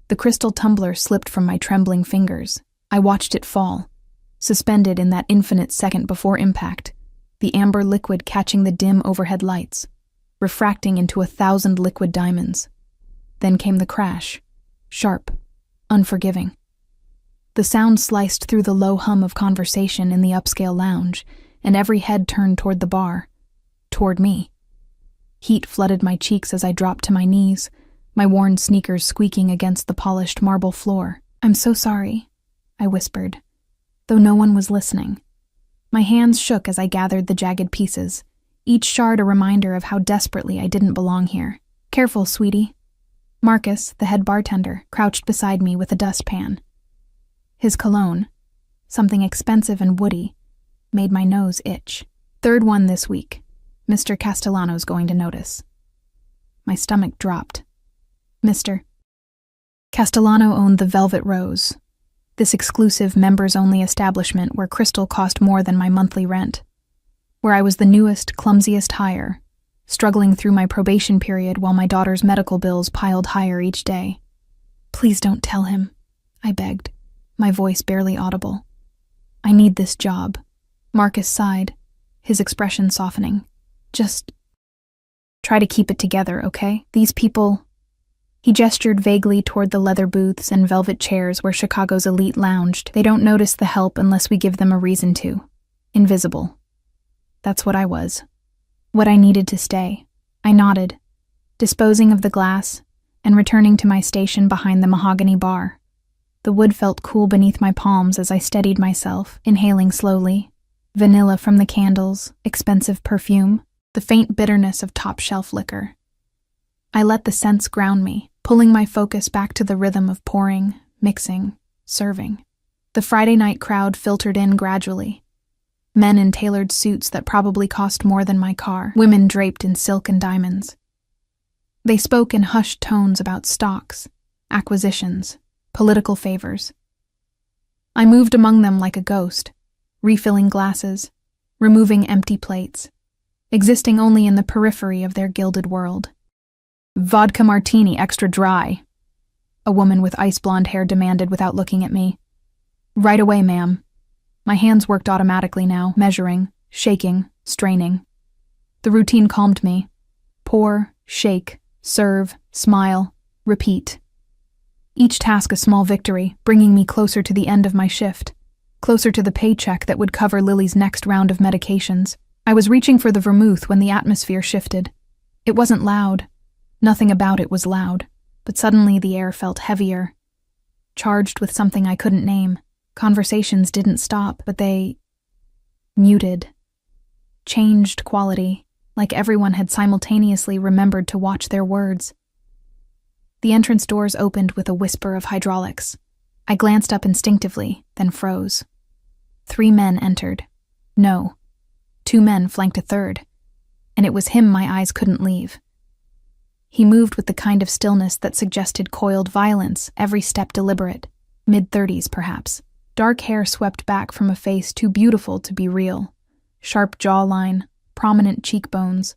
The crystal tumbler slipped from my trembling fingers. I watched it fall, suspended in that infinite second before impact, the amber liquid catching the dim overhead lights, refracting into 1,000 liquid diamonds. Then came the crash, sharp, unforgiving. The sound sliced through the low hum of conversation in the upscale lounge, and every head turned toward the bar, toward me. Heat flooded my cheeks as I dropped to my knees, my worn sneakers squeaking against the polished marble floor. "I'm so sorry," I whispered, though no one was listening. My hands shook as I gathered the jagged pieces, each shard a reminder of how desperately I didn't belong here. "Careful, sweetie." Marcus, the head bartender, crouched beside me with a dustpan. His cologne, something expensive and woody, made my nose itch. "Third one this week. Mr. Castellano's going to notice." My stomach dropped. Mr. Castellano owned the Velvet Rose, this exclusive members-only establishment where crystal cost more than my monthly rent, where I was the newest, clumsiest hire, struggling through my probation period while my daughter's medical bills piled higher each day. "Please don't tell him," I begged, my voice barely audible. "I need this job." Marcus sighed, his expression softening. "Just try to keep it together, okay? These people—" He gestured vaguely toward the leather booths and velvet chairs where Chicago's elite lounged. "They don't notice the help unless we give them a reason to. Invisible." That's what I was. What I needed to stay. I nodded, disposing of the glass and returning to my station behind the mahogany bar. The wood felt cool beneath my palms as I steadied myself, inhaling slowly. Vanilla from the candles, expensive perfume, the faint bitterness of top-shelf liquor. I let the scents ground me, pulling my focus back to the rhythm of pouring, mixing, serving. The Friday night crowd filtered in gradually. Men in tailored suits that probably cost more than my car, women draped in silk and diamonds. They spoke in hushed tones about stocks, acquisitions, political favors. I moved among them like a ghost, refilling glasses, removing empty plates, existing only in the periphery of their gilded world. "Vodka martini extra dry," a woman with ice-blonde hair demanded without looking at me. "Right away, ma'am." My hands worked automatically now, measuring, shaking, straining. The routine calmed me. Pour, shake, serve, smile, repeat. Each task a small victory, bringing me closer to the end of my shift, closer to the paycheck that would cover Lily's next round of medications. I was reaching for the vermouth when the atmosphere shifted. It wasn't loud. Nothing about it was loud, but suddenly the air felt heavier, charged with something I couldn't name. Conversations didn't stop, but they muted, changed quality, like everyone had simultaneously remembered to watch their words. The entrance doors opened with a whisper of hydraulics. I glanced up instinctively, then froze. 3 men entered. No, 2 men flanked a third, and it was him my eyes couldn't leave. He moved with the kind of stillness that suggested coiled violence, every step deliberate, mid-30s perhaps. Dark hair swept back from a face too beautiful to be real. Sharp jawline, prominent cheekbones,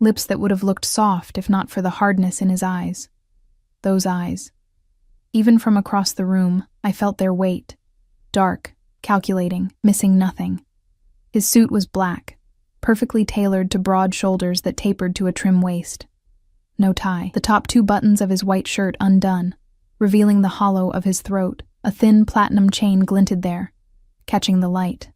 lips that would have looked soft if not for the hardness in his eyes. Those eyes. Even from across the room, I felt their weight. Dark, calculating, missing nothing. His suit was black, perfectly tailored to broad shoulders that tapered to a trim waist. No tie, the top 2 buttons of his white shirt undone, revealing the hollow of his throat. A thin platinum chain glinted there, catching the light.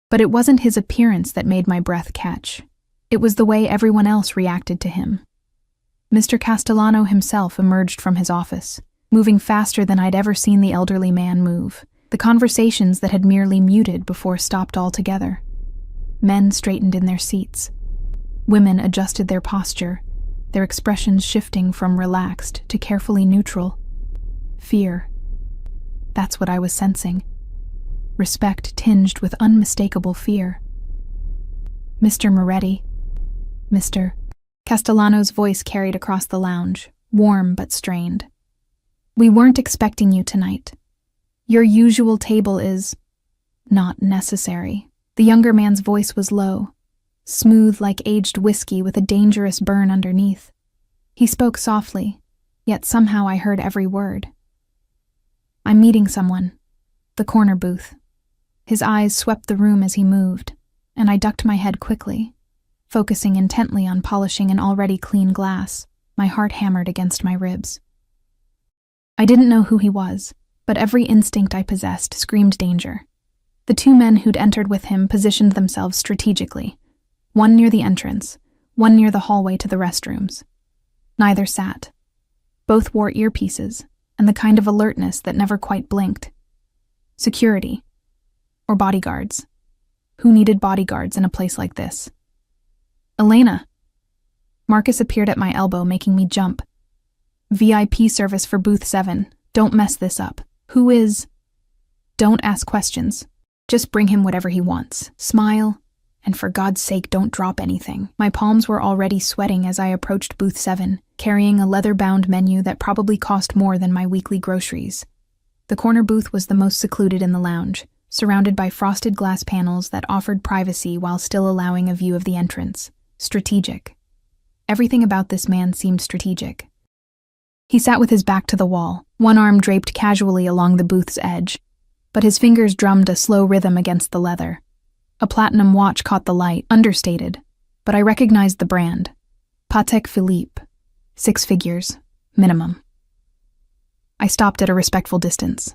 But it wasn't his appearance that made my breath catch. It was the way everyone else reacted to him. Mr. Castellano himself emerged from his office, moving faster than I'd ever seen the elderly man move. The conversations that had merely muted before stopped altogether. Men straightened in their seats. Women adjusted their posture, their expressions shifting from relaxed to carefully neutral. Fear. That's what I was sensing. Respect tinged with unmistakable fear. "Mr. Moretti." Mr. Castellano's voice carried across the lounge, warm but strained. "We weren't expecting you tonight. Your usual table is not necessary." The younger man's voice was low, smooth like aged whiskey with a dangerous burn underneath. He spoke softly, yet somehow I heard every word. "I'm meeting someone." The corner booth. His eyes swept the room as he moved, and I ducked my head quickly, focusing intently on polishing an already clean glass, my heart hammered against my ribs. I didn't know who he was, but every instinct I possessed screamed danger. The two men who'd entered with him positioned themselves strategically, one near the entrance, one near the hallway to the restrooms. Neither sat. Both wore earpieces, and the kind of alertness that never quite blinked. Security. Or bodyguards. Who needed bodyguards in a place like this? "Elena!" Marcus appeared at my elbow, making me jump. "VIP service for booth 7. Don't mess this up. Who is—" "Don't ask questions. Just bring him whatever he wants. Smile, and for God's sake don't drop anything." My palms were already sweating as I approached booth 7, carrying a leather-bound menu that probably cost more than my weekly groceries. The corner booth was the most secluded in the lounge, surrounded by frosted glass panels that offered privacy while still allowing a view of the entrance. Strategic. Everything about this man seemed strategic. He sat with his back to the wall, one arm draped casually along the booth's edge, but his fingers drummed a slow rhythm against the leather. A platinum watch caught the light, understated, but I recognized the brand. Patek Philippe. 6 figures, minimum. I stopped at a respectful distance.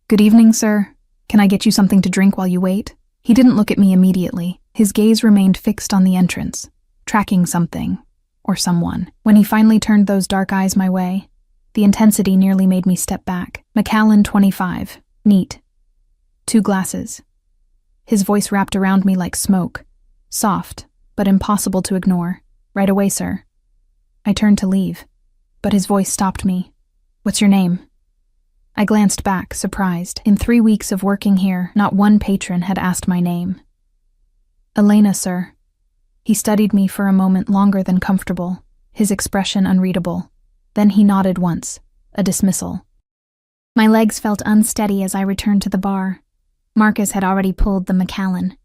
"Good evening, sir. Can I get you something to drink while you wait?" He didn't look at me immediately. His gaze remained fixed on the entrance, tracking something, or someone. When he finally turned those dark eyes my way, the intensity nearly made me step back. "Macallan 25. Neat. 2 glasses." His voice wrapped around me like smoke. Soft, but impossible to ignore. "Right away, sir." I turned to leave, but his voice stopped me. "What's your name?" I glanced back, surprised. In 3 weeks of working here, not one patron had asked my name. "Elena, sir." He studied me for a moment longer than comfortable, his expression unreadable. Then he nodded once, a dismissal. My legs felt unsteady as I returned to the bar. Marcus had already pulled the Macallan,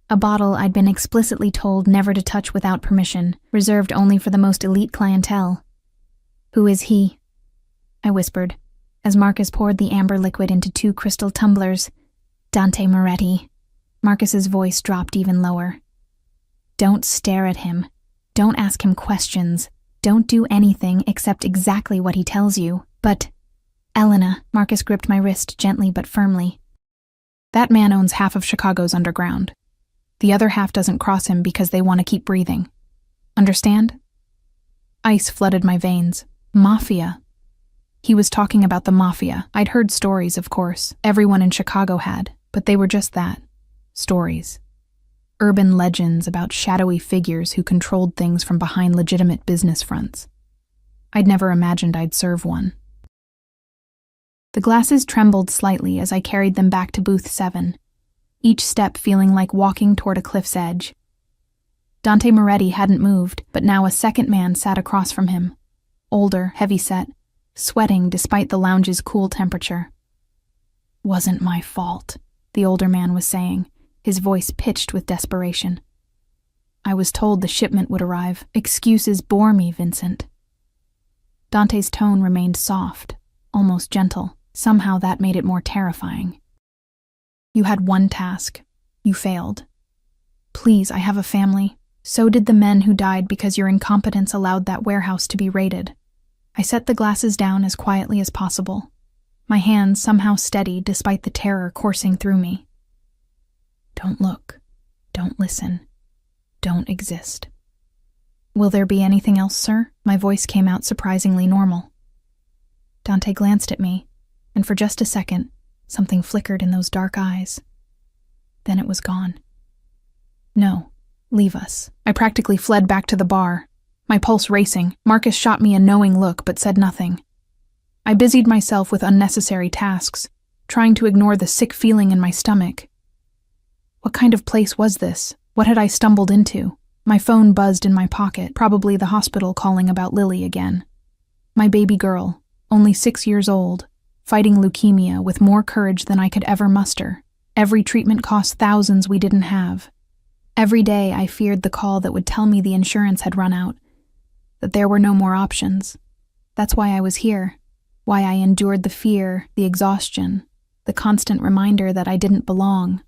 a bottle I'd been explicitly told never to touch without permission, reserved only for the most elite clientele. "Who is he?" I whispered, as Marcus poured the amber liquid into 2 crystal tumblers. "Dante Moretti." Marcus's voice dropped even lower. "Don't stare at him. Don't ask him questions. Don't do anything except exactly what he tells you. But, Elena," Marcus gripped my wrist gently but firmly. "That man owns half of Chicago's underground. The other half doesn't cross him because they want to keep breathing. Understand?" Ice flooded my veins. Mafia. He was talking about the Mafia. I'd heard stories, of course. Everyone in Chicago had, but they were just that. Stories. Urban legends about shadowy figures who controlled things from behind legitimate business fronts. I'd never imagined I'd serve one. The glasses trembled slightly as I carried them back to booth 7, each step feeling like walking toward a cliff's edge. Dante Moretti hadn't moved, but now a second man sat across from him. Older, heavy-set, sweating despite the lounge's cool temperature. "Wasn't my fault," the older man was saying, his voice pitched with desperation. "I was told the shipment would arrive. Excuses bore me, Vincent." Dante's tone remained soft, almost gentle. Somehow that made it more terrifying. "You had one task. You failed. Please, I have a family. So did the men who died because your incompetence allowed that warehouse to be raided." I set the glasses down as quietly as possible, my hands somehow steady despite the terror coursing through me. "Don't look. Don't listen. Don't exist." "Will there be anything else, sir?" My voice came out surprisingly normal. Dante glanced at me, and for just a second, something flickered in those dark eyes. Then it was gone. "No, leave us." I practically fled back to the bar, my pulse racing. Marcus shot me a knowing look but said nothing. I busied myself with unnecessary tasks, trying to ignore the sick feeling in my stomach. What kind of place was this? What had I stumbled into? My phone buzzed in my pocket, probably the hospital calling about Lily again. My baby girl, only 6 years old, fighting leukemia with more courage than I could ever muster. Every treatment cost thousands we didn't have. Every day I feared the call that would tell me the insurance had run out, that there were no more options. That's why I was here. Why I endured the fear, the exhaustion, the constant reminder that I didn't belong.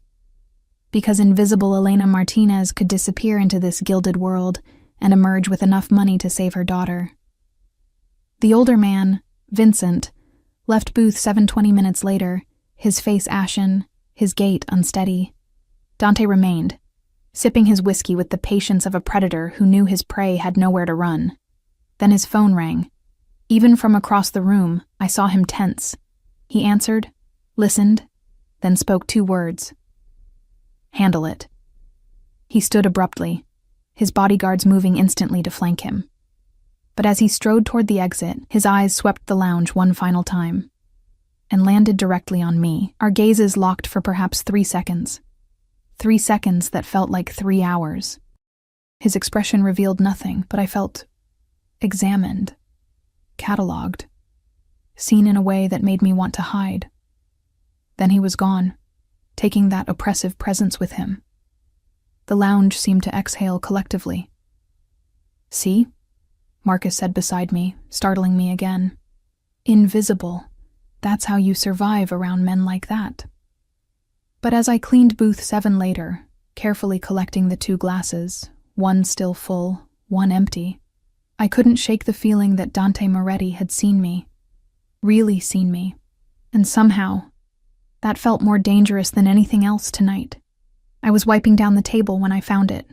Because invisible Elena Martinez could disappear into this gilded world and emerge with enough money to save her daughter. The older man, Vincent, left booth 7:20 minutes later, his face ashen, his gait unsteady. Dante remained, sipping his whiskey with the patience of a predator who knew his prey had nowhere to run. Then his phone rang. Even from across the room, I saw him tense. He answered, listened, then spoke 2 words. "Handle it." He stood abruptly, his bodyguards moving instantly to flank him. But as he strode toward the exit, his eyes swept the lounge one final time and landed directly on me. Our gazes locked for perhaps 3 seconds. 3 seconds that felt like 3 hours. His expression revealed nothing, but I felt examined, catalogued, seen in a way that made me want to hide. Then he was gone, taking that oppressive presence with him. The lounge seemed to exhale collectively. "See?" Marcus said beside me, startling me again. "Invisible. That's how you survive around men like that." But as I cleaned booth 7 later, carefully collecting the 2 glasses, one still full, one empty, I couldn't shake the feeling that Dante Moretti had seen me. Really seen me. And somehow, that felt more dangerous than anything else tonight. I was wiping down the table when I found it.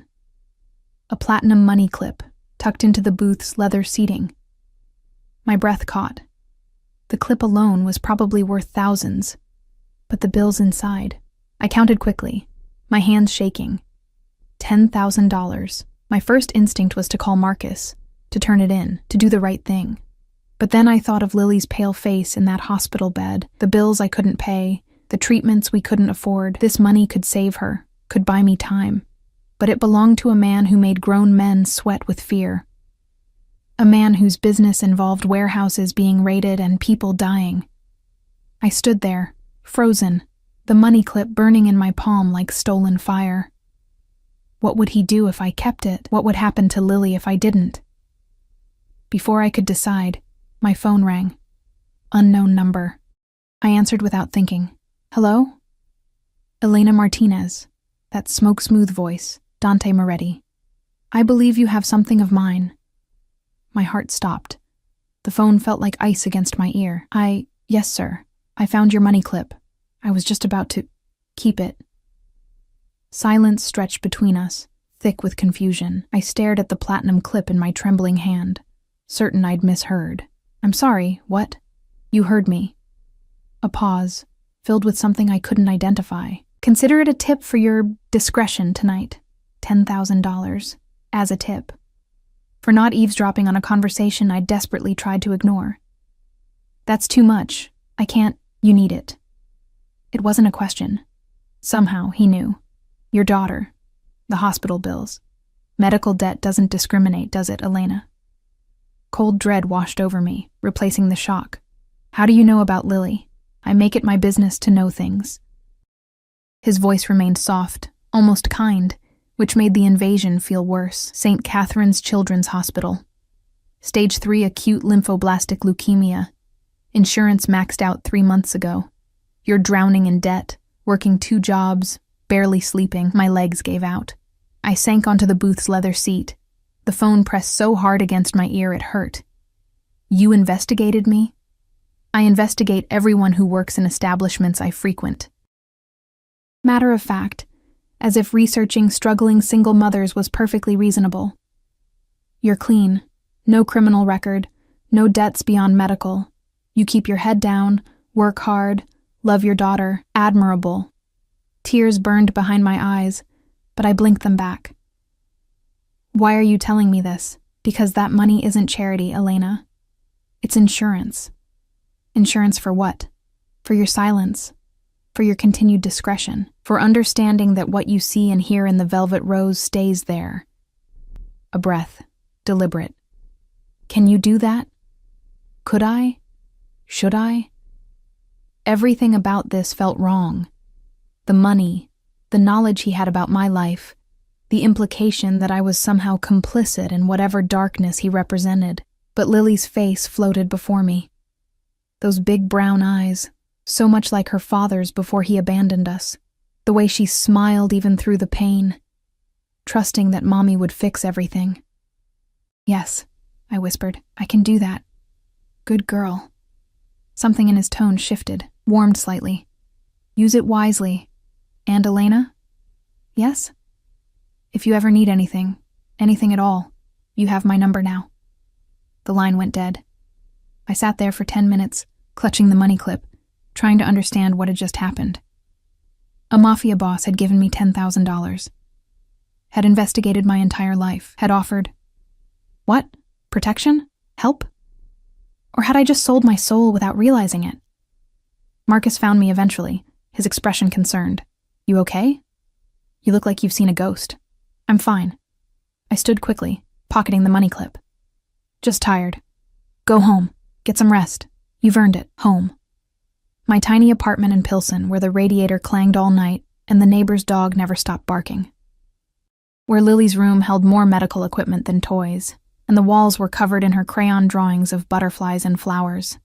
A platinum money clip, tucked into the booth's leather seating. My breath caught. The clip alone was probably worth thousands, but the bills inside. I counted quickly, my hands shaking. $10,000. My first instinct was to call Marcus, to turn it in, to do the right thing. But then I thought of Lily's pale face in that hospital bed, the bills I couldn't pay, the treatments we couldn't afford. This money could save her, could buy me time. But it belonged to a man who made grown men sweat with fear. A man whose business involved warehouses being raided and people dying. I stood there, frozen, the money clip burning in my palm like stolen fire. What would he do if I kept it? What would happen to Lily if I didn't? Before I could decide, my phone rang. Unknown number. I answered without thinking. "Hello?" Elena Martinez. That smoke-smooth voice, Dante Moretti. "I believe you have something of mine." My heart stopped. The phone felt like ice against my ear. Yes, sir. I found your money clip. I was just about to keep it." Silence stretched between us, thick with confusion. I stared at the platinum clip in my trembling hand, certain I'd misheard. "I'm sorry, what?" "You heard me." A pause, filled with something I couldn't identify. "Consider it a tip for your discretion tonight. $10,000. As a tip. For not eavesdropping on a conversation I desperately tried to ignore." "That's too much. I can't. You need it." It wasn't a question. Somehow, he knew. "Your daughter. The hospital bills. Medical debt doesn't discriminate, does it, Elena?" Cold dread washed over me, replacing the shock. "How do you know about Lily? I make it my business to know things." His voice remained soft, almost kind, which made the invasion feel worse. St. Catherine's Children's Hospital. Stage 3 acute lymphoblastic leukemia. Insurance maxed out 3 months ago. You're drowning in debt, working 2 jobs, barely sleeping. My legs gave out. I sank onto the booth's leather seat. The phone pressed so hard against my ear it hurt. "You investigated me?" "I investigate everyone who works in establishments I frequent." Matter of fact, as if researching struggling single mothers was perfectly reasonable. "You're clean. No criminal record. No debts beyond medical. You keep your head down, work hard, love your daughter. Admirable." Tears burned behind my eyes, but I blinked them back. "Why are you telling me this? Because that money isn't charity, Elena. It's insurance." "Insurance for what?" "For your silence. For your continued discretion. For understanding that what you see and hear in the Velvet Rose stays there." A breath, deliberate. "Can you do that? Could I? Should I?" Everything about this felt wrong. The money, the knowledge he had about my life, the implication that I was somehow complicit in whatever darkness he represented. But Lily's face floated before me. Those big brown eyes, so much like her father's before he abandoned us. The way she smiled even through the pain, trusting that Mommy would fix everything. "Yes," I whispered, "I can do that. Good girl." Something in his tone shifted, warmed slightly. "Use it wisely. And Elena?" "Yes?" "If you ever need anything at all, you have my number now." The line went dead. I sat there for 10 minutes, clutching the money clip, trying to understand what had just happened. A Mafia boss had given me $10,000. Had investigated my entire life, had offered... What? Protection? Help? Or had I just sold my soul without realizing it? Marcus found me eventually, his expression concerned. "You okay? You look like you've seen a ghost." "I'm fine." I stood quickly, pocketing the money clip. "Just tired. Go home. Get some rest. You've earned it. Home." My tiny apartment in Pilsen, where the radiator clanged all night and the neighbor's dog never stopped barking. Where Lily's room held more medical equipment than toys, and the walls were covered in her crayon drawings of butterflies and flowers.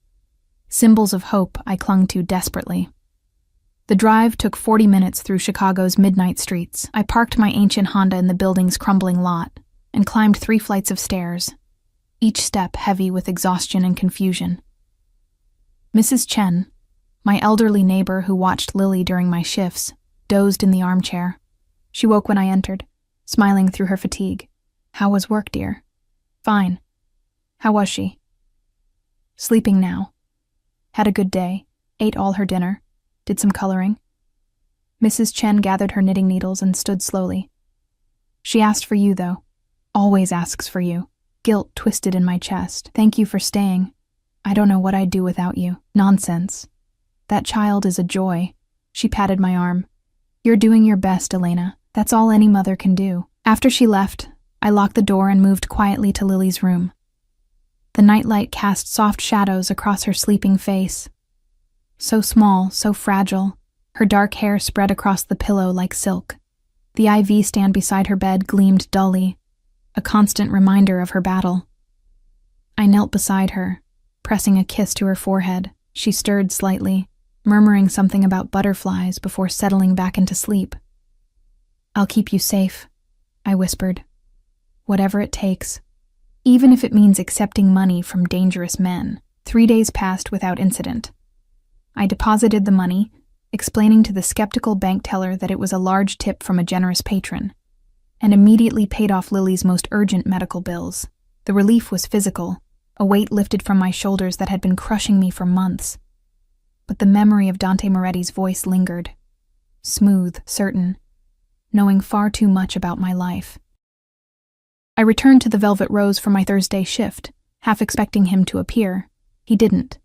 Symbols of hope I clung to desperately. The drive took 40 minutes through Chicago's midnight streets. I parked my ancient Honda in the building's crumbling lot and climbed 3 flights of stairs, each step heavy with exhaustion and confusion. Mrs. Chen, my elderly neighbor who watched Lily during my shifts, dozed in the armchair. She woke when I entered, smiling through her fatigue. "How was work, dear?" "Fine." "How was she?" "Sleeping now. Had a good day, ate all her dinner, did some coloring." Mrs. Chen gathered her knitting needles and stood slowly. "She asked for you, though. Always asks for you." Guilt twisted in my chest. "Thank you for staying. I don't know what I'd do without you." "Nonsense. That child is a joy." She patted my arm. "You're doing your best, Elena. That's all any mother can do." After she left, I locked the door and moved quietly to Lily's room. The nightlight cast soft shadows across her sleeping face. So small, so fragile, her dark hair spread across the pillow like silk. The IV stand beside her bed gleamed dully, a constant reminder of her battle. I knelt beside her, pressing a kiss to her forehead. She stirred slightly, murmuring something about butterflies before settling back into sleep. "I'll keep you safe," I whispered. "Whatever it takes. Even if it means accepting money from dangerous men." 3 days passed without incident. I deposited the money, explaining to the skeptical bank teller that it was a large tip from a generous patron, and immediately paid off Lily's most urgent medical bills. The relief was physical, a weight lifted from my shoulders that had been crushing me for months. But the memory of Dante Moretti's voice lingered, smooth, certain, knowing far too much about my life. I returned to the Velvet Rose for my Thursday shift, half expecting him to appear. He didn't.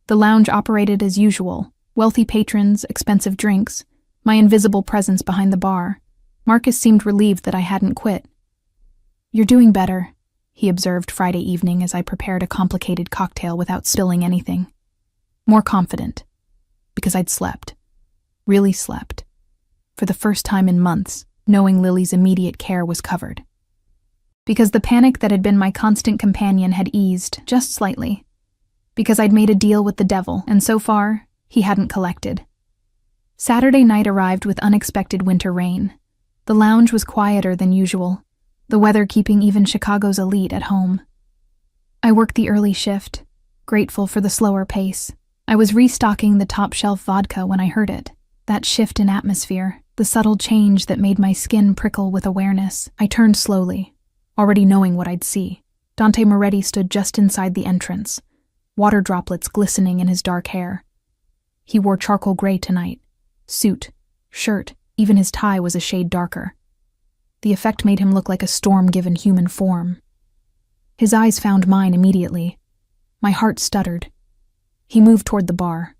The lounge operated as usual, wealthy patrons, expensive drinks, my invisible presence behind the bar. Marcus seemed relieved that I hadn't quit. "You're doing better," he observed Friday evening as I prepared a complicated cocktail without spilling anything. More confident, because I'd slept. Really slept. For the first time in months, knowing Lily's immediate care was covered. Because the panic that had been my constant companion had eased, just slightly. Because I'd made a deal with the devil, and so far, he hadn't collected. Saturday night arrived with unexpected winter rain. The lounge was quieter than usual, the weather keeping even Chicago's elite at home. I worked the early shift, grateful for the slower pace. I was restocking the top-shelf vodka when I heard it. That shift in atmosphere, the subtle change that made my skin prickle with awareness. I turned slowly, already knowing what I'd see. Dante Moretti stood just inside the entrance, water droplets glistening in his dark hair. He wore charcoal gray tonight. Suit, shirt, even his tie was a shade darker. The effect made him look like a storm given human form. His eyes found mine immediately. My heart stuttered. He moved toward the bar.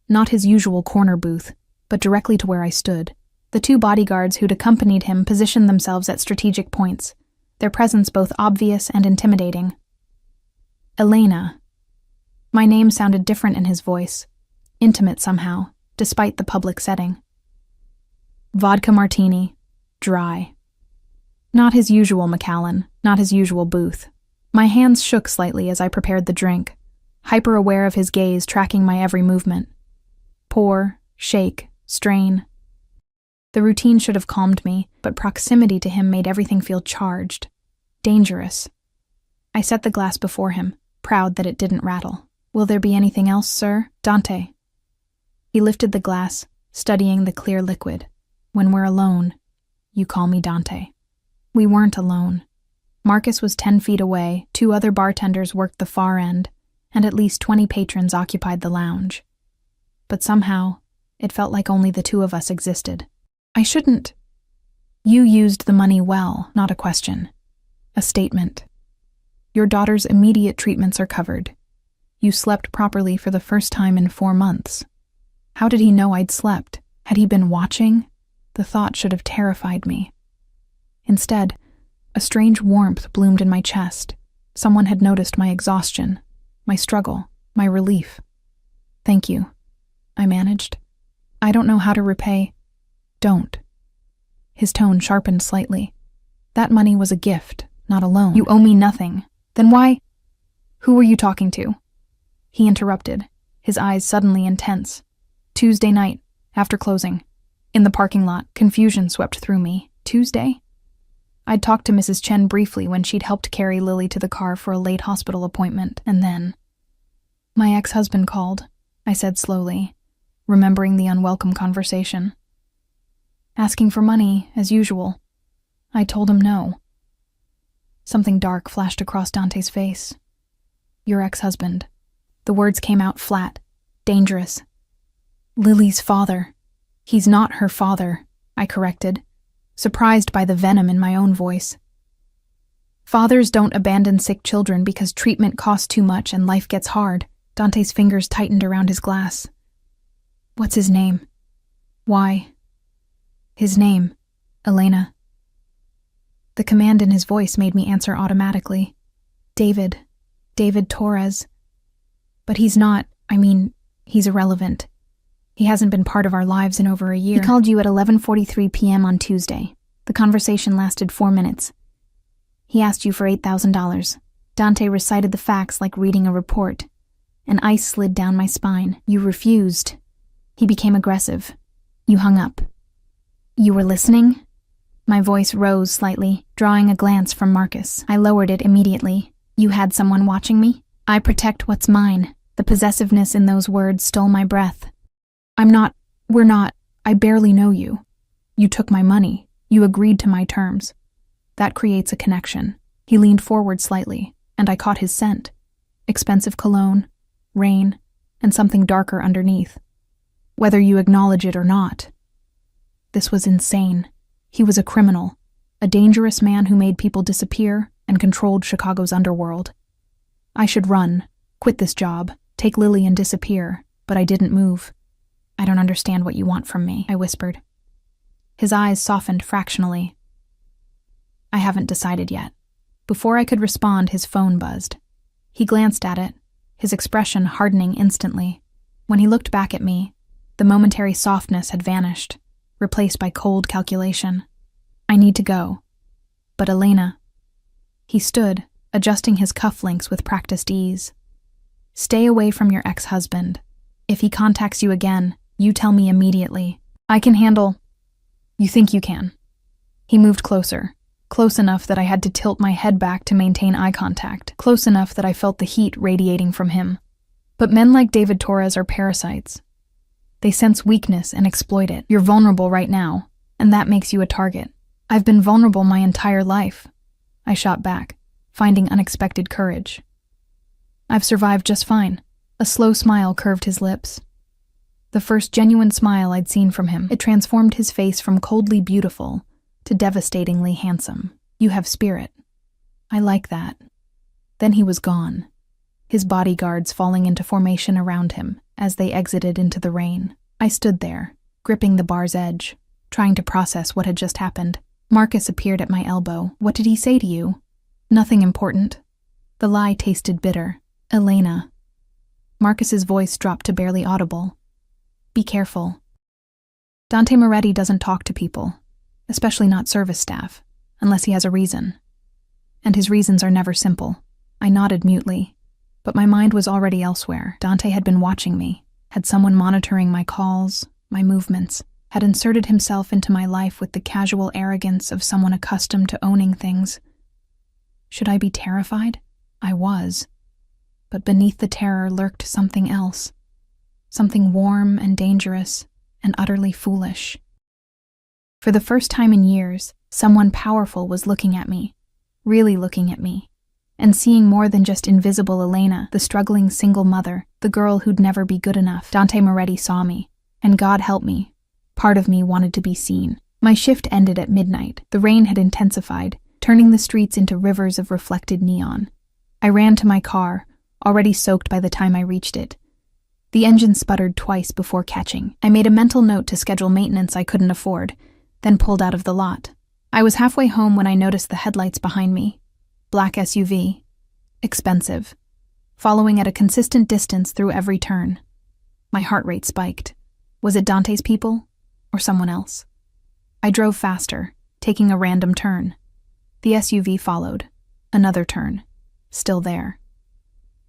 Not his usual corner booth, but directly to where I stood. The 2 bodyguards who'd accompanied him positioned themselves at strategic points, their presence both obvious and intimidating. "Elena." My name sounded different in his voice, intimate somehow, despite the public setting. Vodka martini, dry. Not his usual Macallan, not his usual booth. My hands shook slightly as I prepared the drink, hyper-aware of his gaze tracking my every movement. Pour, shake, strain. The routine should have calmed me, but proximity to him made everything feel charged, dangerous. I set the glass before him, proud that it didn't rattle. "Will there be anything else, sir? Dante." He lifted the glass, studying the clear liquid. "When we're alone, you call me Dante." We weren't alone. Marcus was 10 feet away, 2 other bartenders worked the far end, and at least 20 patrons occupied the lounge. But somehow, it felt like only the 2 of us existed. "I shouldn't." "You used the money well," not a question. A statement. "Your daughter's immediate treatments are covered. You slept properly for the first time in 4 months." How did he know I'd slept? Had he been watching? The thought should have terrified me. Instead, a strange warmth bloomed in my chest. Someone had noticed my exhaustion, my struggle, my relief. "Thank you," I managed. "I don't know how to repay." "Don't." His tone sharpened slightly. "That money was a gift, not a loan. You owe me nothing. Then why—" "Who were you talking to?" He interrupted, his eyes suddenly intense. "Tuesday night, after closing. In the parking lot, confusion swept through me. Tuesday? I'd talked to Mrs. Chen briefly when she'd helped carry Lily to the car for a late hospital appointment, and then— "My ex-husband called," I said slowly, remembering the unwelcome conversation. "Asking for money, as usual. I told him no." Something dark flashed across Dante's face. "Your ex-husband." The words came out flat, dangerous. "Lily's father." "He's not her father," I corrected, surprised by the venom in my own voice. "Fathers don't abandon sick children because treatment costs too much and life gets hard." Dante's fingers tightened around his glass. "What's his name?" "Why?" "His name, Elena." The command in his voice made me answer automatically. David Torres." "But he's not, he's irrelevant. He hasn't been part of our lives in over a year." "He called you at 11:43 p.m. on Tuesday. The conversation lasted 4 minutes. He asked you for $8,000. Dante recited the facts like reading a report. An ice slid down my spine. You refused. He became aggressive. You hung up. You were listening?" My voice rose slightly, drawing a glance from Marcus. I lowered it immediately. "You had someone watching me? I protect what's mine." The possessiveness in those words stole my breath. We're not, I barely know you. You took my money. You agreed to my terms. That creates a connection." He leaned forward slightly, and I caught his scent. Expensive cologne, rain, and something darker underneath. "Whether you acknowledge it or not." This was insane. He was a criminal, a dangerous man who made people disappear and controlled Chicago's underworld. I should run, quit this job, take Lily and disappear, but I didn't move. "I don't understand what you want from me," I whispered. His eyes softened fractionally. "I haven't decided yet." Before I could respond, his phone buzzed. He glanced at it, his expression hardening instantly. When he looked back at me, the momentary softness had vanished, replaced by cold calculation. "I need to go." "But Elena—" He stood, adjusting his cufflinks with practiced ease. "Stay away from your ex-husband. If he contacts you again, you tell me immediately. I can handle—" "You think you can?" He moved closer, close enough that I had to tilt my head back to maintain eye contact, close enough that I felt the heat radiating from him. But men like David Torres are parasites. They sense weakness and exploit it. You're vulnerable right now, and that makes you a target. I've been vulnerable my entire life. I shot back, finding unexpected courage. I've survived just fine. A slow smile curved his lips. The first genuine smile I'd seen from him. It transformed his face from coldly beautiful to devastatingly handsome. You have spirit. I like that. Then he was gone, his bodyguards falling into formation around him as they exited into the rain. I stood there, gripping the bar's edge, trying to process what had just happened. Marcus appeared at my elbow. "What did he say to you?" "Nothing important." The lie tasted bitter. "Elena." Marcus's voice dropped to barely audible. "Be careful. Dante Moretti doesn't talk to people, especially not service staff, unless he has a reason. And his reasons are never simple. I nodded mutely, but my mind was already elsewhere. Dante had been watching me, had someone monitoring my calls, my movements, had inserted himself into my life with the casual arrogance of someone accustomed to owning things. Should I be terrified? I was. But beneath the terror lurked something else. Something warm and dangerous and utterly foolish. For the first time in years, someone powerful was looking at me, really looking at me, and seeing more than just invisible Elena, the struggling single mother, the girl who'd never be good enough. Dante Moretti saw me, and God help me, part of me wanted to be seen. My shift ended at midnight. The rain had intensified, turning the streets into rivers of reflected neon. I ran to my car, already soaked by the time I reached it. The engine sputtered twice before catching. I made a mental note to schedule maintenance I couldn't afford, then pulled out of the lot. I was halfway home when I noticed the headlights behind me. Black SUV. Expensive. Following at a consistent distance through every turn. My heart rate spiked. Was it Dante's people? Or someone else? I drove faster, taking a random turn. The SUV followed. Another turn. Still there.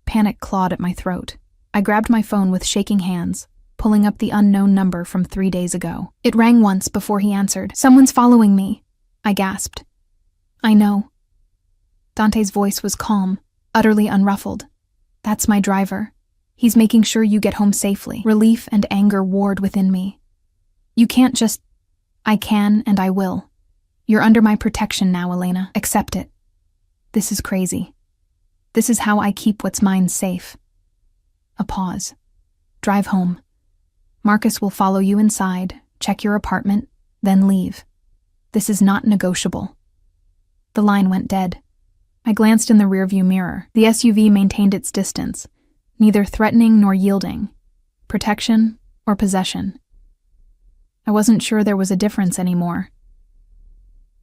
Panic clawed at my throat. I grabbed my phone with shaking hands, pulling up the unknown number from 3 days ago. It rang once before he answered. "Someone's following me," I gasped. "I know." Dante's voice was calm, utterly unruffled. "That's my driver. He's making sure you get home safely." Relief and anger warred within me. "You can't just—" "I can and I will. You're under my protection now, Elena. Accept it. This is crazy. This is how I keep what's mine safe." A pause. "Drive home. Marcus will follow you inside, check your apartment, then leave. This is not negotiable." The line went dead. I glanced in the rearview mirror. The SUV maintained its distance, neither threatening nor yielding. Protection or possession. I wasn't sure there was a difference anymore.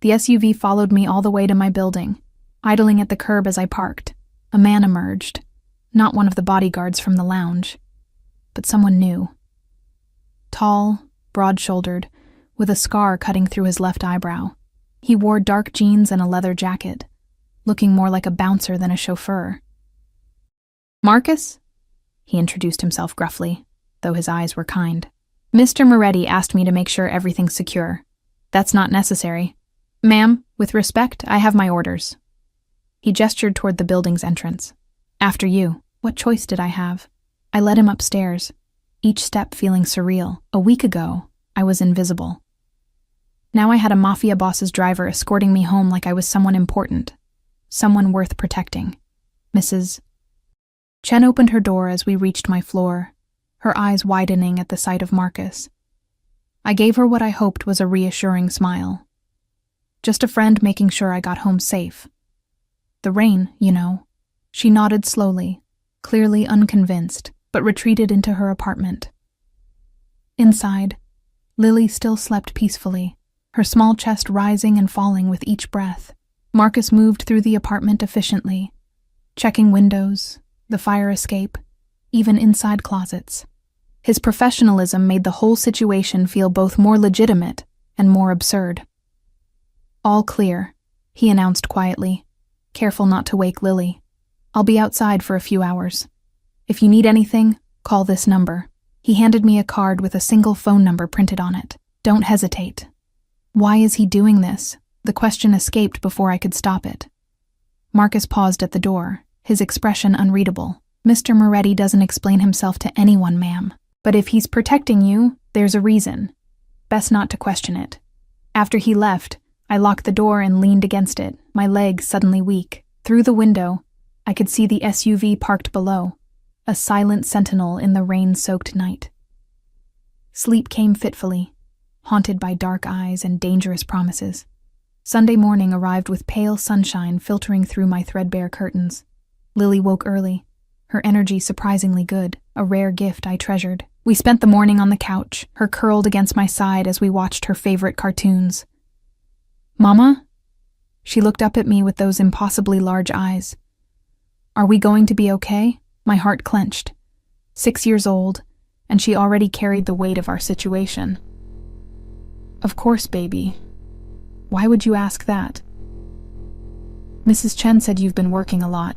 The SUV followed me all the way to my building, idling at the curb as I parked. A man emerged, not one of the bodyguards from the lounge, but someone new. Tall, broad-shouldered, with a scar cutting through his left eyebrow. He wore dark jeans and a leather jacket, looking more like a bouncer than a chauffeur. "Marcus?" He introduced himself gruffly, though his eyes were kind. "Mr. Moretti asked me to make sure everything's secure. That's not necessary. Ma'am, with respect, I have my orders." He gestured toward the building's entrance. "After you." What choice did I have? I led him upstairs, each step feeling surreal. A week ago, I was invisible. Now I had a Mafia boss's driver escorting me home like I was someone important, someone worth protecting. Mrs. Chen opened her door as we reached my floor, her eyes widening at the sight of Marcus. I gave her what I hoped was a reassuring smile. Just a friend making sure I got home safe. The rain, you know. She nodded slowly, clearly unconvinced, but retreated into her apartment. Inside, Lily still slept peacefully, her small chest rising and falling with each breath. Marcus moved through the apartment efficiently, checking windows, the fire escape, even inside closets. His professionalism made the whole situation feel both more legitimate and more absurd. "All clear," he announced quietly, careful not to wake Lily. "I'll be outside for a few hours. If you need anything, call this number." He handed me a card with a single phone number printed on it. "Don't hesitate." Why is he doing this? The question escaped before I could stop it. Marcus paused at the door, his expression unreadable. "Mr. Moretti doesn't explain himself to anyone, ma'am. But if he's protecting you, there's a reason. Best not to question it." After he left, I locked the door and leaned against it, my legs suddenly weak. Through the window, I could see the SUV parked below, a silent sentinel in the rain-soaked night. Sleep came fitfully, haunted by dark eyes and dangerous promises. Sunday morning arrived with pale sunshine filtering through my threadbare curtains. Lily woke early, her energy surprisingly good, a rare gift I treasured. We spent the morning on the couch, her curled against my side as we watched her favorite cartoons. "Mama?" She looked up at me with those impossibly large eyes. "Are we going to be okay?" My heart clenched. 6 years old, and she already carried the weight of our situation. "Of course, baby. Why would you ask that?" "Mrs. Chen said you've been working a lot.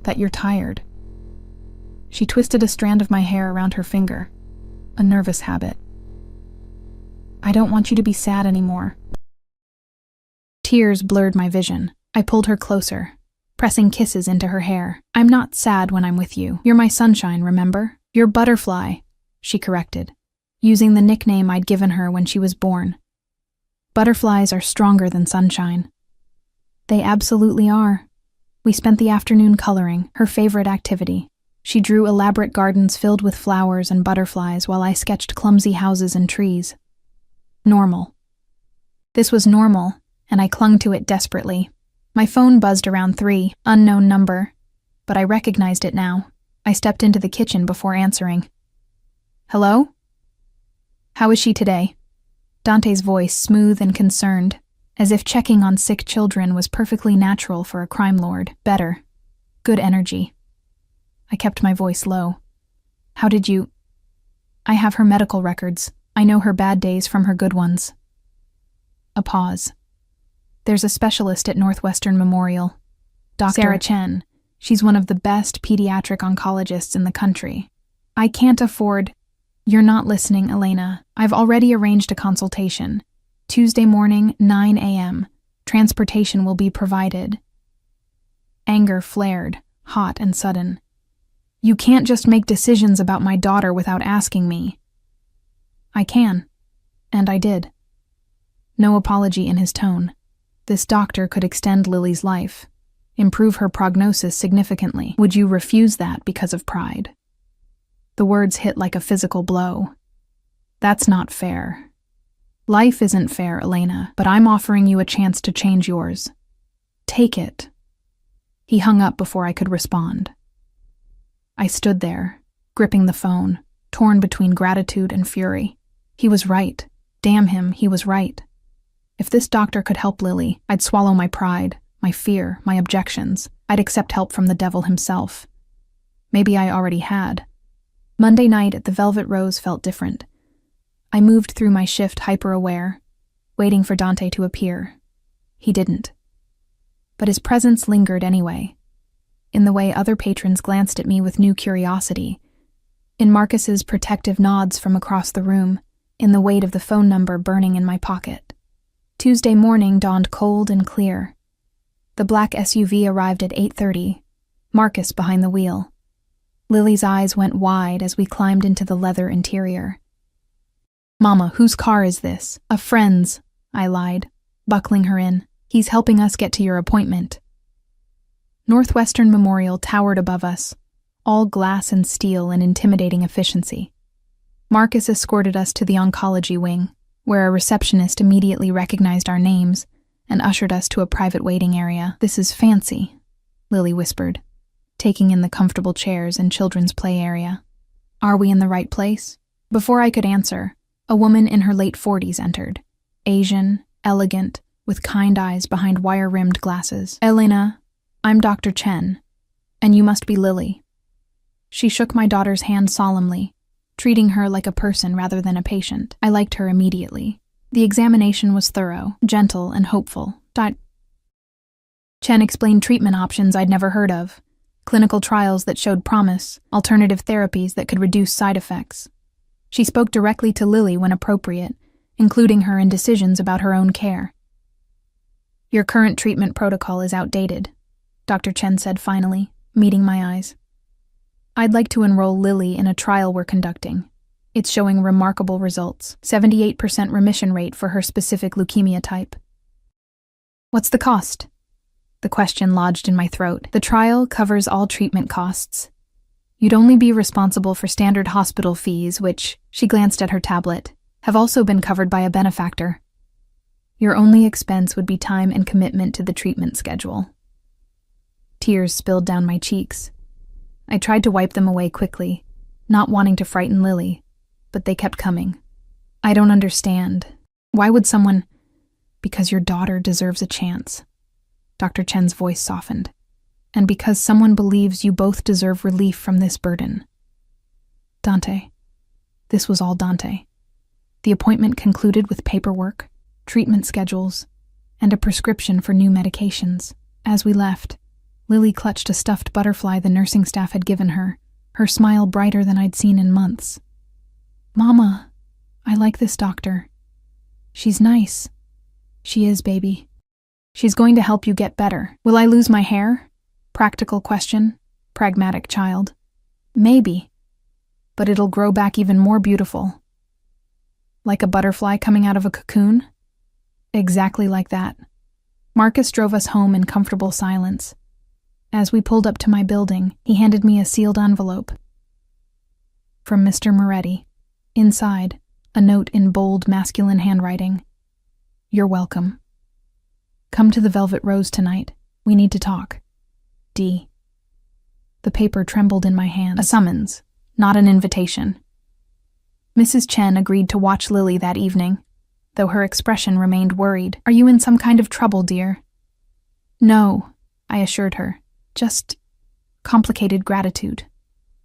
that you're tired. She twisted a strand of my hair around her finger. A nervous habit. I don't want you to be sad anymore. Tears blurred my vision. I pulled her closer, pressing kisses into her hair. I'm not sad when I'm with you. You're my sunshine, remember? You're Butterfly, she corrected, using the nickname I'd given her when she was born. Butterflies are stronger than sunshine. They absolutely are. We spent the afternoon coloring, her favorite activity. She drew elaborate gardens filled with flowers and butterflies while I sketched clumsy houses and trees. Normal. This was normal, and I clung to it desperately. My phone buzzed around 3, unknown number, but I recognized it now. I stepped into the kitchen before answering. Hello? How is she today? Dante's voice, smooth and concerned, as if checking on sick children was perfectly natural for a crime lord. Better. Good energy. I kept my voice low. How did you... I have her medical records. I know her bad days from her good ones. A pause. There's a specialist at Northwestern Memorial. Dr. Sarah Chen. She's one of the best pediatric oncologists in the country. I can't afford... You're not listening, Elena. I've already arranged a consultation. Tuesday morning, 9 a.m. Transportation will be provided. Anger flared, hot and sudden. You can't just make decisions about my daughter without asking me. I can. And I did. No apology in his tone. This doctor could extend Lily's life, improve her prognosis significantly. Would you refuse that because of pride? The words hit like a physical blow. That's not fair. Life isn't fair, Elena, but I'm offering you a chance to change yours. Take it. He hung up before I could respond. I stood there, gripping the phone, torn between gratitude and fury. He was right. Damn him, he was right. If this doctor could help Lily, I'd swallow my pride, my fear, my objections. I'd accept help from the devil himself. Maybe I already had. Monday night at the Velvet Rose felt different. I moved through my shift hyper-aware, waiting for Dante to appear. He didn't. But his presence lingered anyway, in the way other patrons glanced at me with new curiosity, in Marcus's protective nods from across the room, in the weight of the phone number burning in my pocket. Tuesday morning dawned cold and clear. The black SUV arrived at 8:30, Marcus behind the wheel. Lily's eyes went wide as we climbed into the leather interior. Mama, whose car is this? A friend's, I lied, buckling her in. He's helping us get to your appointment. Northwestern Memorial towered above us, all glass and steel in intimidating efficiency. Marcus escorted us to the oncology wing, where a receptionist immediately recognized our names and ushered us to a private waiting area. This is fancy, Lily whispered, taking in the comfortable chairs and children's play area. Are we in the right place? Before I could answer, a woman in her late 40s entered, Asian, elegant, with kind eyes behind wire-rimmed glasses. Elena, I'm Dr. Chen, and you must be Lily. She shook my daughter's hand solemnly, treating her like a person rather than a patient. I liked her immediately. The examination was thorough, gentle, and hopeful. Chen explained treatment options I'd never heard of, clinical trials that showed promise, alternative therapies that could reduce side effects. She spoke directly to Lily when appropriate, including her in decisions about her own care. Your current treatment protocol is outdated, Dr. Chen said finally, meeting my eyes. I'd like to enroll Lily in a trial we're conducting. It's showing remarkable results, 78% remission rate for her specific leukemia type. What's the cost? The question lodged in my throat. The trial covers all treatment costs. You'd only be responsible for standard hospital fees, which, she glanced at her tablet, have also been covered by a benefactor. Your only expense would be time and commitment to the treatment schedule. Tears spilled down my cheeks. I tried to wipe them away quickly, not wanting to frighten Lily, but they kept coming. I don't understand. Why would someone... Because your daughter deserves a chance. Dr. Chen's voice softened. And because someone believes you both deserve relief from this burden. Dante. This was all Dante. The appointment concluded with paperwork, treatment schedules, and a prescription for new medications. As we left, Lily clutched a stuffed butterfly the nursing staff had given her, her smile brighter than I'd seen in months. "Mama, I like this doctor. She's nice." "She is, baby. She's going to help you get better." "Will I lose my hair?" Practical question. Pragmatic child. "Maybe. But it'll grow back even more beautiful." "Like a butterfly coming out of a cocoon?" "Exactly like that." Marcus drove us home in comfortable silence. As we pulled up to my building, he handed me a sealed envelope. From Mr. Moretti. Inside, a note in bold, masculine handwriting. "You're welcome. Come to the Velvet Rose tonight. We need to talk. D." The paper trembled in my hand. A summons, not an invitation. Mrs. Chen agreed to watch Lily that evening, though her expression remained worried. "Are you in some kind of trouble, dear?" "No," I assured her. "Just complicated gratitude."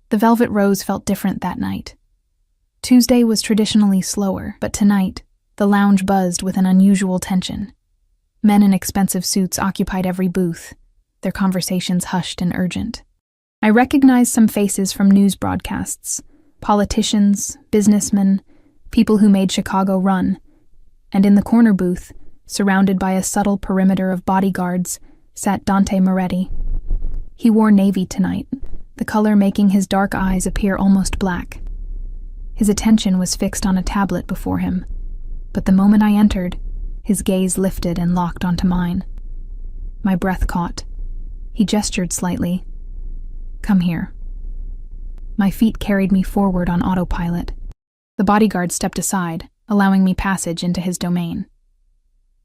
The Velvet Rose felt different that night. Tuesday was traditionally slower, but tonight, the lounge buzzed with an unusual tension. Men in expensive suits occupied every booth, their conversations hushed and urgent. I recognized some faces from news broadcasts, politicians, businessmen, people who made Chicago run, and in the corner booth, surrounded by a subtle perimeter of bodyguards, sat Dante Moretti. He wore navy tonight, the color making his dark eyes appear almost black. His attention was fixed on a tablet before him, but the moment I entered, his gaze lifted and locked onto mine. My breath caught. He gestured slightly. "Come here." My feet carried me forward on autopilot. The bodyguard stepped aside, allowing me passage into his domain.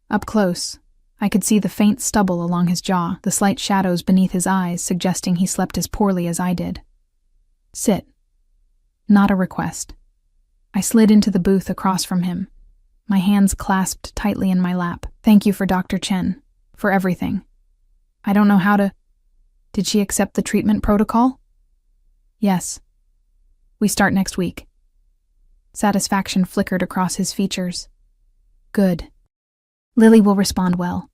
Up close, I could see the faint stubble along his jaw, the slight shadows beneath his eyes suggesting he slept as poorly as I did. "Sit." Not a request. I slid into the booth across from him, my hands clasped tightly in my lap. "Thank you for Dr. Chen, for everything. I don't know how to..." "Did she accept the treatment protocol?" "Yes. We start next week." Satisfaction flickered across his features. "Good. Lily will respond well.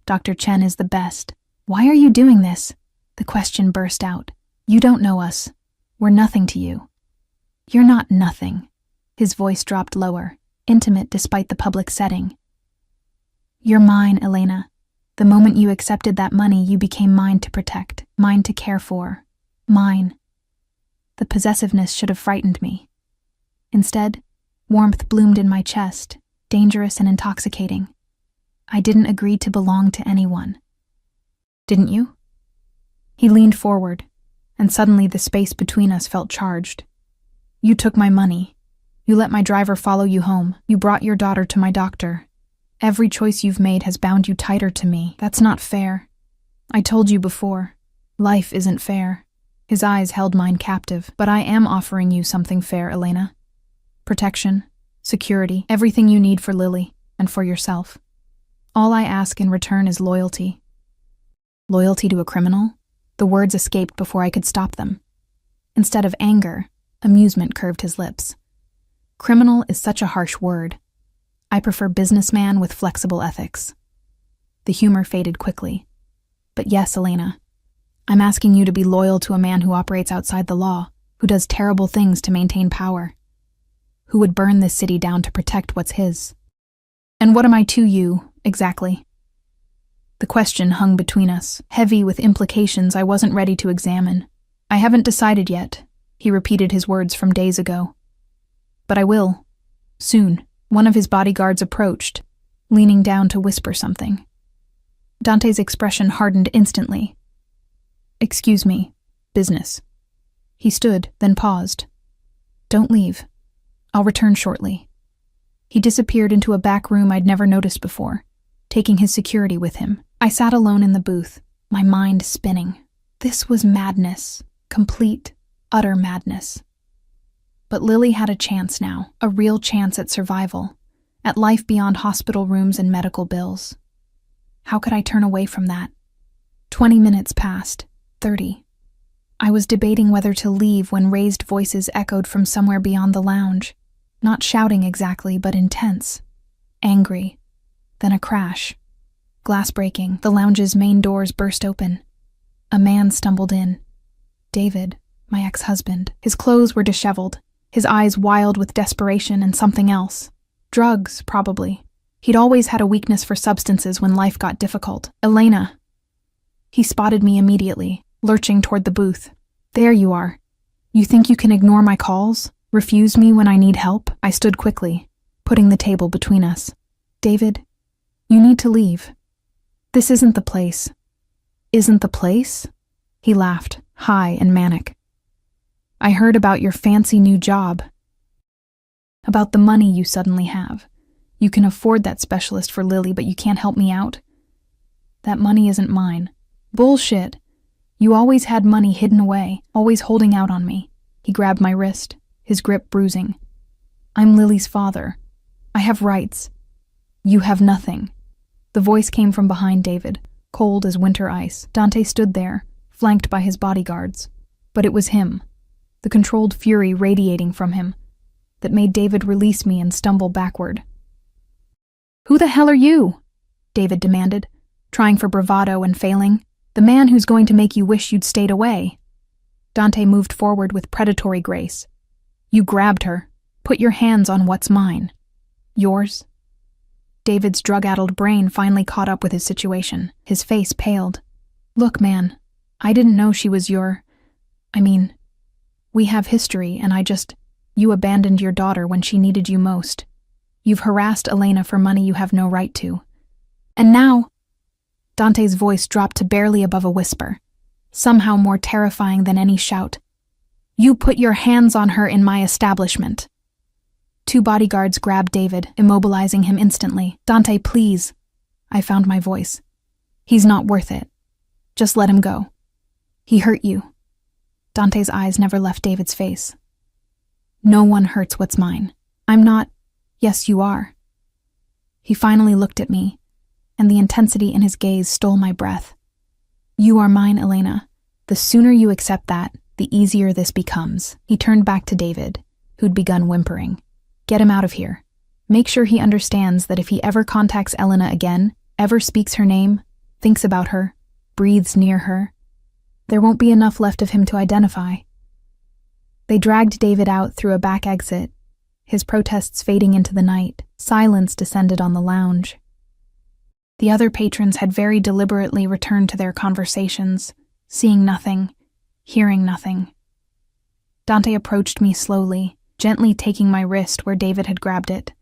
Dr. Chen is the best." "Why are you doing this?" The question burst out. "You don't know us. We're nothing to you." "You're not nothing." His voice dropped lower, intimate despite the public setting. "You're mine, Elena. The moment you accepted that money, you became mine to protect, mine to care for. Mine." The possessiveness should have frightened me. Instead, warmth bloomed in my chest, dangerous and intoxicating. I didn't agree to belong to anyone. "Didn't you?" He leaned forward, and suddenly the space between us felt charged. "You took my money. You let my driver follow you home. You brought your daughter to my doctor. Every choice you've made has bound you tighter to me. That's not fair. I told you before. Life isn't fair." His eyes held mine captive. "But I am offering you something fair, Elena. Protection, security, everything you need for Lily and for yourself. All I ask in return is loyalty." Loyalty to a criminal? The words escaped before I could stop them. Instead of anger, amusement curved his lips. Criminal is such a harsh word. I prefer businessman with flexible ethics. The humor faded quickly. "But yes, Elena, I'm asking you to be loyal to a man who operates outside the law, who does terrible things to maintain power, who would burn this city down to protect what's his." "And what am I to you, exactly?" The question hung between us, heavy with implications I wasn't ready to examine. "I haven't decided yet," he repeated his words from days ago. "But I will. Soon." One of his bodyguards approached, leaning down to whisper something. Dante's expression hardened instantly. "Excuse me. Business." He stood, then paused. "Don't leave. I'll return shortly." He disappeared into a back room I'd never noticed before, taking his security with him. I sat alone in the booth, my mind spinning. This was madness. Complete, utter madness. But Lily had a chance now, a real chance at survival, at life beyond hospital rooms and medical bills. How could I turn away from that? 20 minutes passed, 30. I was debating whether to leave when raised voices echoed from somewhere beyond the lounge. Not shouting exactly, but intense. Angry. Then a crash. Glass breaking, the lounge's main doors burst open. A man stumbled in. David, my ex-husband. His clothes were disheveled, his eyes wild with desperation and something else. Drugs, probably. He'd always had a weakness for substances when life got difficult. Elena. He spotted me immediately, lurching toward the booth. There you are. You think you can ignore my calls? Refuse me when I need help? I stood quickly, putting the table between us. David, you need to leave. This isn't the place. Isn't the place? He laughed, high and manic. I heard about your fancy new job. About the money you suddenly have. You can afford that specialist for Lily, but you can't help me out? That money isn't mine. Bullshit. You always had money hidden away, always holding out on me. He grabbed my wrist, his grip bruising. I'm Lily's father. I have rights. You have nothing. The voice came from behind David, cold as winter ice. Dante stood there, flanked by his bodyguards. But it was him, the controlled fury radiating from him, that made David release me and stumble backward. Who the hell are you? David demanded, trying for bravado and failing. The man who's going to make you wish you'd stayed away. Dante moved forward with predatory grace. You grabbed her. Put your hands on what's mine. Yours? David's drug-addled brain finally caught up with his situation. His face paled. Look, man, I didn't know she was we have history, and you abandoned your daughter when she needed you most. You've harassed Elena for money you have no right to. And now... Dante's voice dropped to barely above a whisper, somehow more terrifying than any shout. You put your hands on her in my establishment. 2 bodyguards grabbed David, immobilizing him instantly. Dante, please. I found my voice. He's not worth it. Just let him go. He hurt you. Dante's eyes never left David's face. No one hurts what's mine. I'm not... Yes, you are. He finally looked at me, and the intensity in his gaze stole my breath. You are mine, Elena. The sooner you accept that, the easier this becomes. He turned back to David, who'd begun whimpering. Get him out of here. Make sure he understands that if he ever contacts Elena again, ever speaks her name, thinks about her, breathes near her, there won't be enough left of him to identify. They dragged David out through a back exit, his protests fading into the night. Silence descended on the lounge. The other patrons had very deliberately returned to their conversations, seeing nothing, hearing nothing. Dante approached me slowly, gently taking my wrist where David had grabbed it.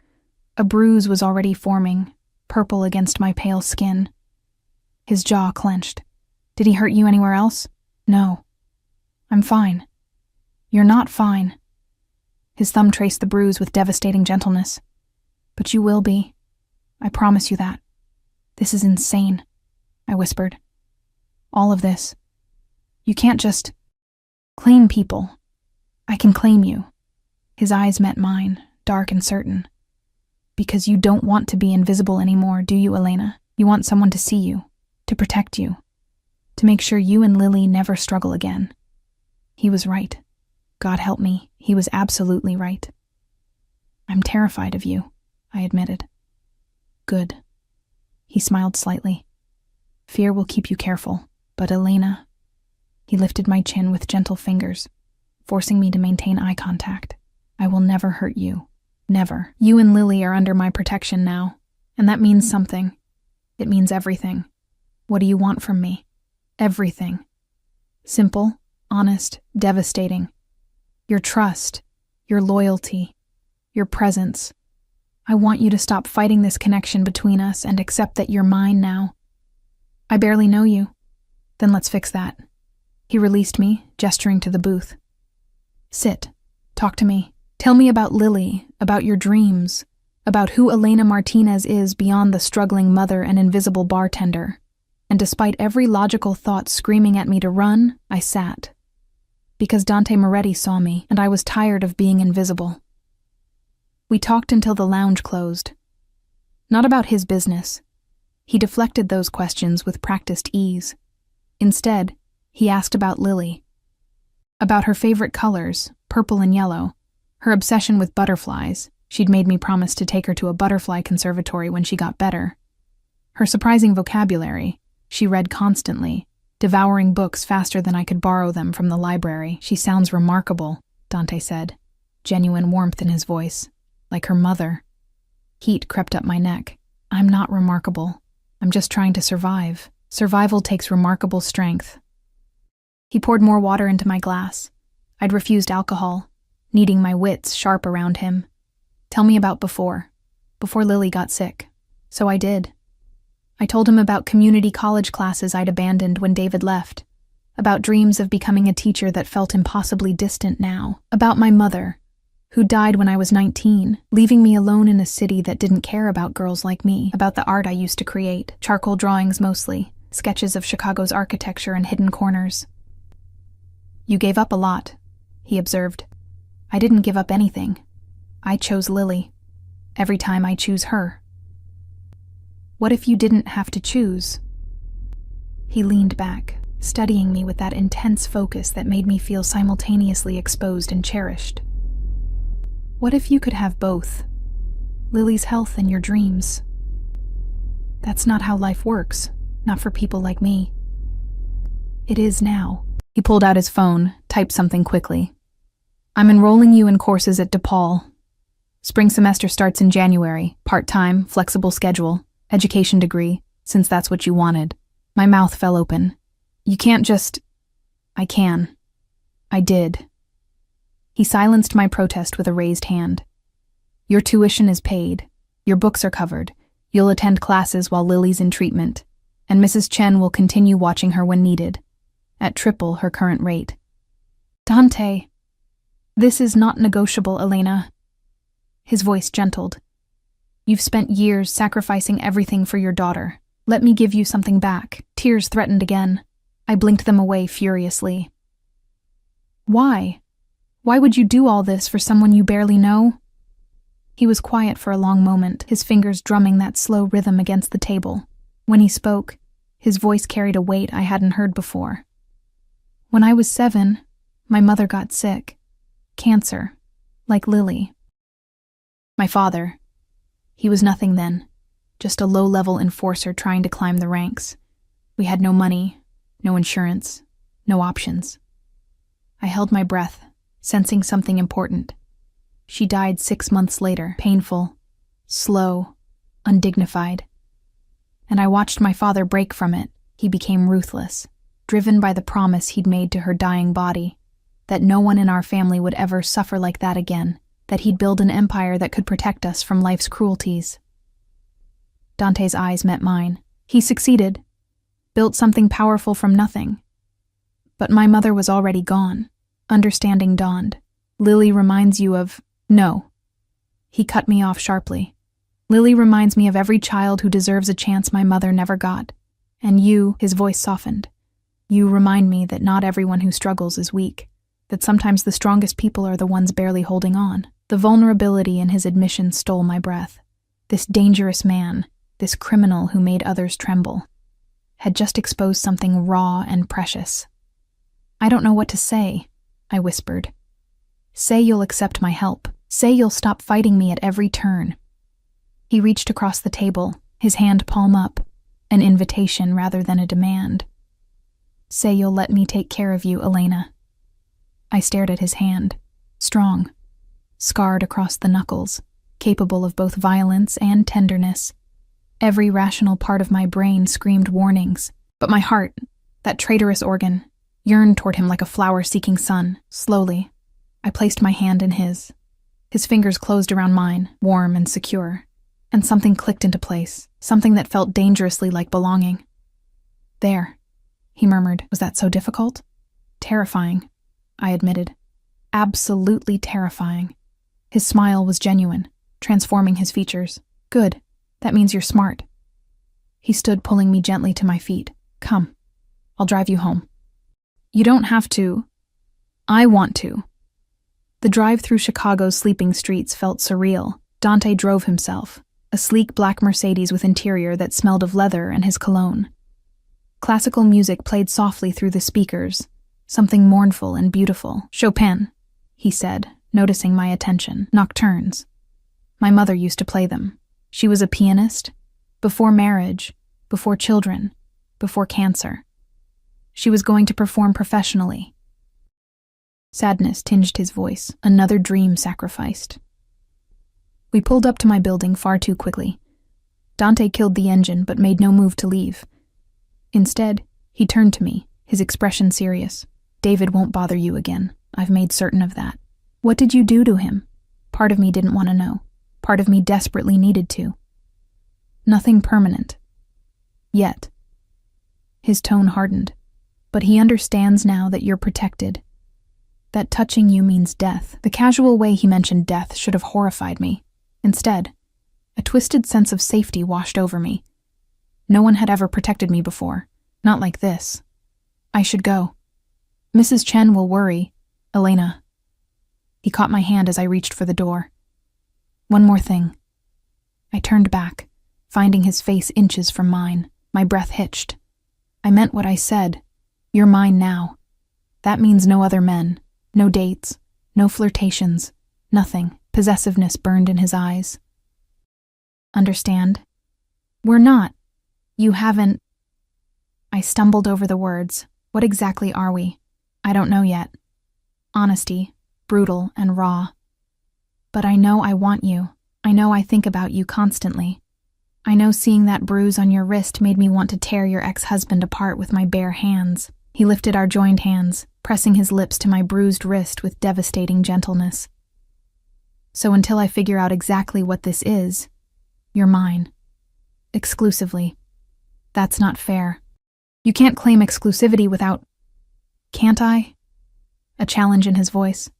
A bruise was already forming, purple against my pale skin. His jaw clenched. Did he hurt you anywhere else? No. I'm fine. You're not fine. His thumb traced the bruise with devastating gentleness. But you will be. I promise you that. This is insane, I whispered. All of this. You can't just claim people. I can claim you. His eyes met mine, dark and certain. Because you don't want to be invisible anymore, do you, Elena? You want someone to see you, to protect you, to make sure you and Lily never struggle again. He was right. God help me, he was absolutely right. I'm terrified of you, I admitted. Good. He smiled slightly. Fear will keep you careful, but Elena... He lifted my chin with gentle fingers, forcing me to maintain eye contact. I will never hurt you. Never. You and Lily are under my protection now, and that means something. It means everything. What do you want from me? Everything. Simple, honest, devastating. Your trust, your loyalty, your presence. I want you to stop fighting this connection between us and accept that you're mine now. I barely know you. Then let's fix that. He released me, gesturing to the booth. Sit. Talk to me. Tell me about Lily, about your dreams, about who Elena Martinez is beyond the struggling mother and invisible bartender. And despite every logical thought screaming at me to run, I sat. Because Dante Moretti saw me, and I was tired of being invisible. We talked until the lounge closed. Not about his business. He deflected those questions with practiced ease. Instead, he asked about Lily. About her favorite colors, purple and yellow, her obsession with butterflies. She'd made me promise to take her to a butterfly conservatory when she got better. Her surprising vocabulary. She read constantly, devouring books faster than I could borrow them from the library. She sounds remarkable, Dante said, genuine warmth in his voice, like her mother. Heat crept up my neck. I'm not remarkable. I'm just trying to survive. Survival takes remarkable strength. He poured more water into my glass. I'd refused alcohol, needing my wits sharp around him. Tell me about before Lily got sick. So I did. I told him about community college classes I'd abandoned when David left, about dreams of becoming a teacher that felt impossibly distant now, about my mother, who died when I was 19, leaving me alone in a city that didn't care about girls like me, about the art I used to create, charcoal drawings mostly, sketches of Chicago's architecture and hidden corners. You gave up a lot, he observed. I didn't give up anything. I chose Lily. Every time I choose her. What if you didn't have to choose? He leaned back, studying me with that intense focus that made me feel simultaneously exposed and cherished. What if you could have both? Lily's health and your dreams. That's not how life works, not for people like me. It is now. He pulled out his phone, typed something quickly. I'm enrolling you in courses at DePaul. Spring semester starts in January, part-time, flexible schedule, education degree, since that's what you wanted. My mouth fell open. You can't just... I can. I did. He silenced my protest with a raised hand. Your tuition is paid. Your books are covered. You'll attend classes while Lily's in treatment, and Mrs. Chen will continue watching her when needed, at triple her current rate. Dante, this is not negotiable, Elena. His voice gentled. You've spent years sacrificing everything for your daughter. Let me give you something back. Tears threatened again. I blinked them away furiously. Why? Why would you do all this for someone you barely know? He was quiet for a long moment, his fingers drumming that slow rhythm against the table. When he spoke, his voice carried a weight I hadn't heard before. When I was 7, my mother got sick. Cancer, like Lily. My father. He was nothing then, just a low-level enforcer trying to climb the ranks. We had no money, no insurance, no options. I held my breath, sensing something important. She died 6 months later, painful, slow, undignified. And I watched my father break from it. He became ruthless, driven by the promise he'd made to her dying body, that no one in our family would ever suffer like that again, that he'd build an empire that could protect us from life's cruelties. Dante's eyes met mine. He succeeded, built something powerful from nothing. But my mother was already gone. Understanding dawned. Lily reminds you of... No. He cut me off sharply. Lily reminds me of every child who deserves a chance my mother never got. And you, his voice softened. You remind me that not everyone who struggles is weak, that sometimes the strongest people are the ones barely holding on. The vulnerability in his admission stole my breath. This dangerous man, this criminal who made others tremble, had just exposed something raw and precious. I don't know what to say, I whispered. Say you'll accept my help. Say you'll stop fighting me at every turn. He reached across the table, his hand palm up, an invitation rather than a demand. Say you'll let me take care of you, Elena. I stared at his hand, strong, scarred across the knuckles, capable of both violence and tenderness. Every rational part of my brain screamed warnings, but my heart, that traitorous organ, yearned toward him like a flower-seeking sun. Slowly, I placed my hand in his. His fingers closed around mine, warm and secure, and something clicked into place, something that felt dangerously like belonging. There, he murmured. Was that so difficult? Terrifying, I admitted. Absolutely terrifying. His smile was genuine, transforming his features. Good. That means you're smart. He stood, pulling me gently to my feet. Come. I'll drive you home. You don't have to. I want to. The drive through Chicago's sleeping streets felt surreal. Dante drove himself, a sleek black Mercedes with interior that smelled of leather and his cologne. Classical music played softly through the speakers, something mournful and beautiful. Chopin, he said, noticing my attention. Nocturnes. My mother used to play them. She was a pianist, before marriage, before children, before cancer. She was going to perform professionally. Sadness tinged his voice, another dream sacrificed. We pulled up to my building far too quickly. Dante killed the engine but made no move to leave. Instead, he turned to me, his expression serious. "David won't bother you again. I've made certain of that." "What did you do to him?" Part of me didn't want to know. Part of me desperately needed to. "Nothing permanent. Yet." His tone hardened. "But he understands now that you're protected. That touching you means death." The casual way he mentioned death should have horrified me. Instead, a twisted sense of safety washed over me. No one had ever protected me before. Not like this. I should go. "Mrs. Chen will worry, Elena." He caught my hand as I reached for the door. "One more thing." I turned back, finding his face inches from mine. My breath hitched. "I meant what I said. You're mine now. That means no other men, no dates, no flirtations, nothing." Possessiveness burned in his eyes. "Understand? We're not. You haven't." I stumbled over the words. What exactly are we? I don't know yet. Honesty, brutal and raw. But I know I want you. I know I think about you constantly. I know seeing that bruise on your wrist made me want to tear your ex-husband apart with my bare hands. He lifted our joined hands, pressing his lips to my bruised wrist with devastating gentleness. "So until I figure out exactly what this is, you're mine. Exclusively. That's not fair. You can't claim exclusivity without..." "Can't I?" A challenge in his voice.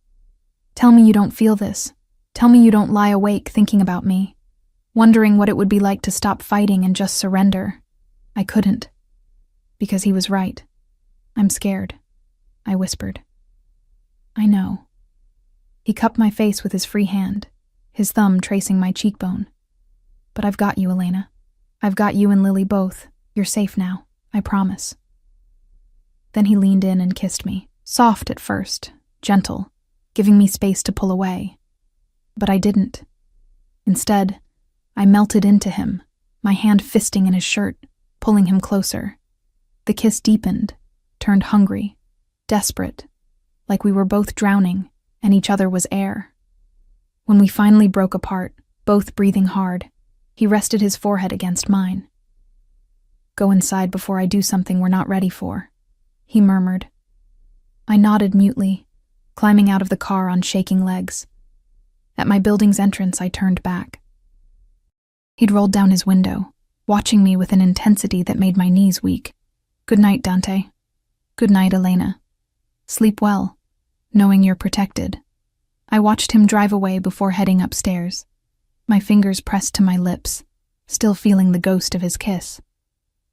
"Tell me you don't feel this. Tell me you don't lie awake thinking about me, wondering what it would be like to stop fighting and just surrender." I couldn't. Because he was right. "I'm scared," I whispered. "I know." He cupped my face with his free hand, his thumb tracing my cheekbone. "But I've got you, Elena. I've got you and Lily both. You're safe now. I promise." Then he leaned in and kissed me, soft at first, gentle, giving me space to pull away. But I didn't. Instead, I melted into him, my hand fisting in his shirt, pulling him closer. The kiss deepened, turned hungry, desperate, like we were both drowning and each other was air. When we finally broke apart, both breathing hard, he rested his forehead against mine. "Go inside before I do something we're not ready for," he murmured. I nodded mutely, climbing out of the car on shaking legs. At my building's entrance, I turned back. He'd rolled down his window, watching me with an intensity that made my knees weak. "Good night, Dante. Good night, Elena. Sleep well, knowing you're protected." I watched him drive away before heading upstairs, my fingers pressed to my lips, still feeling the ghost of his kiss.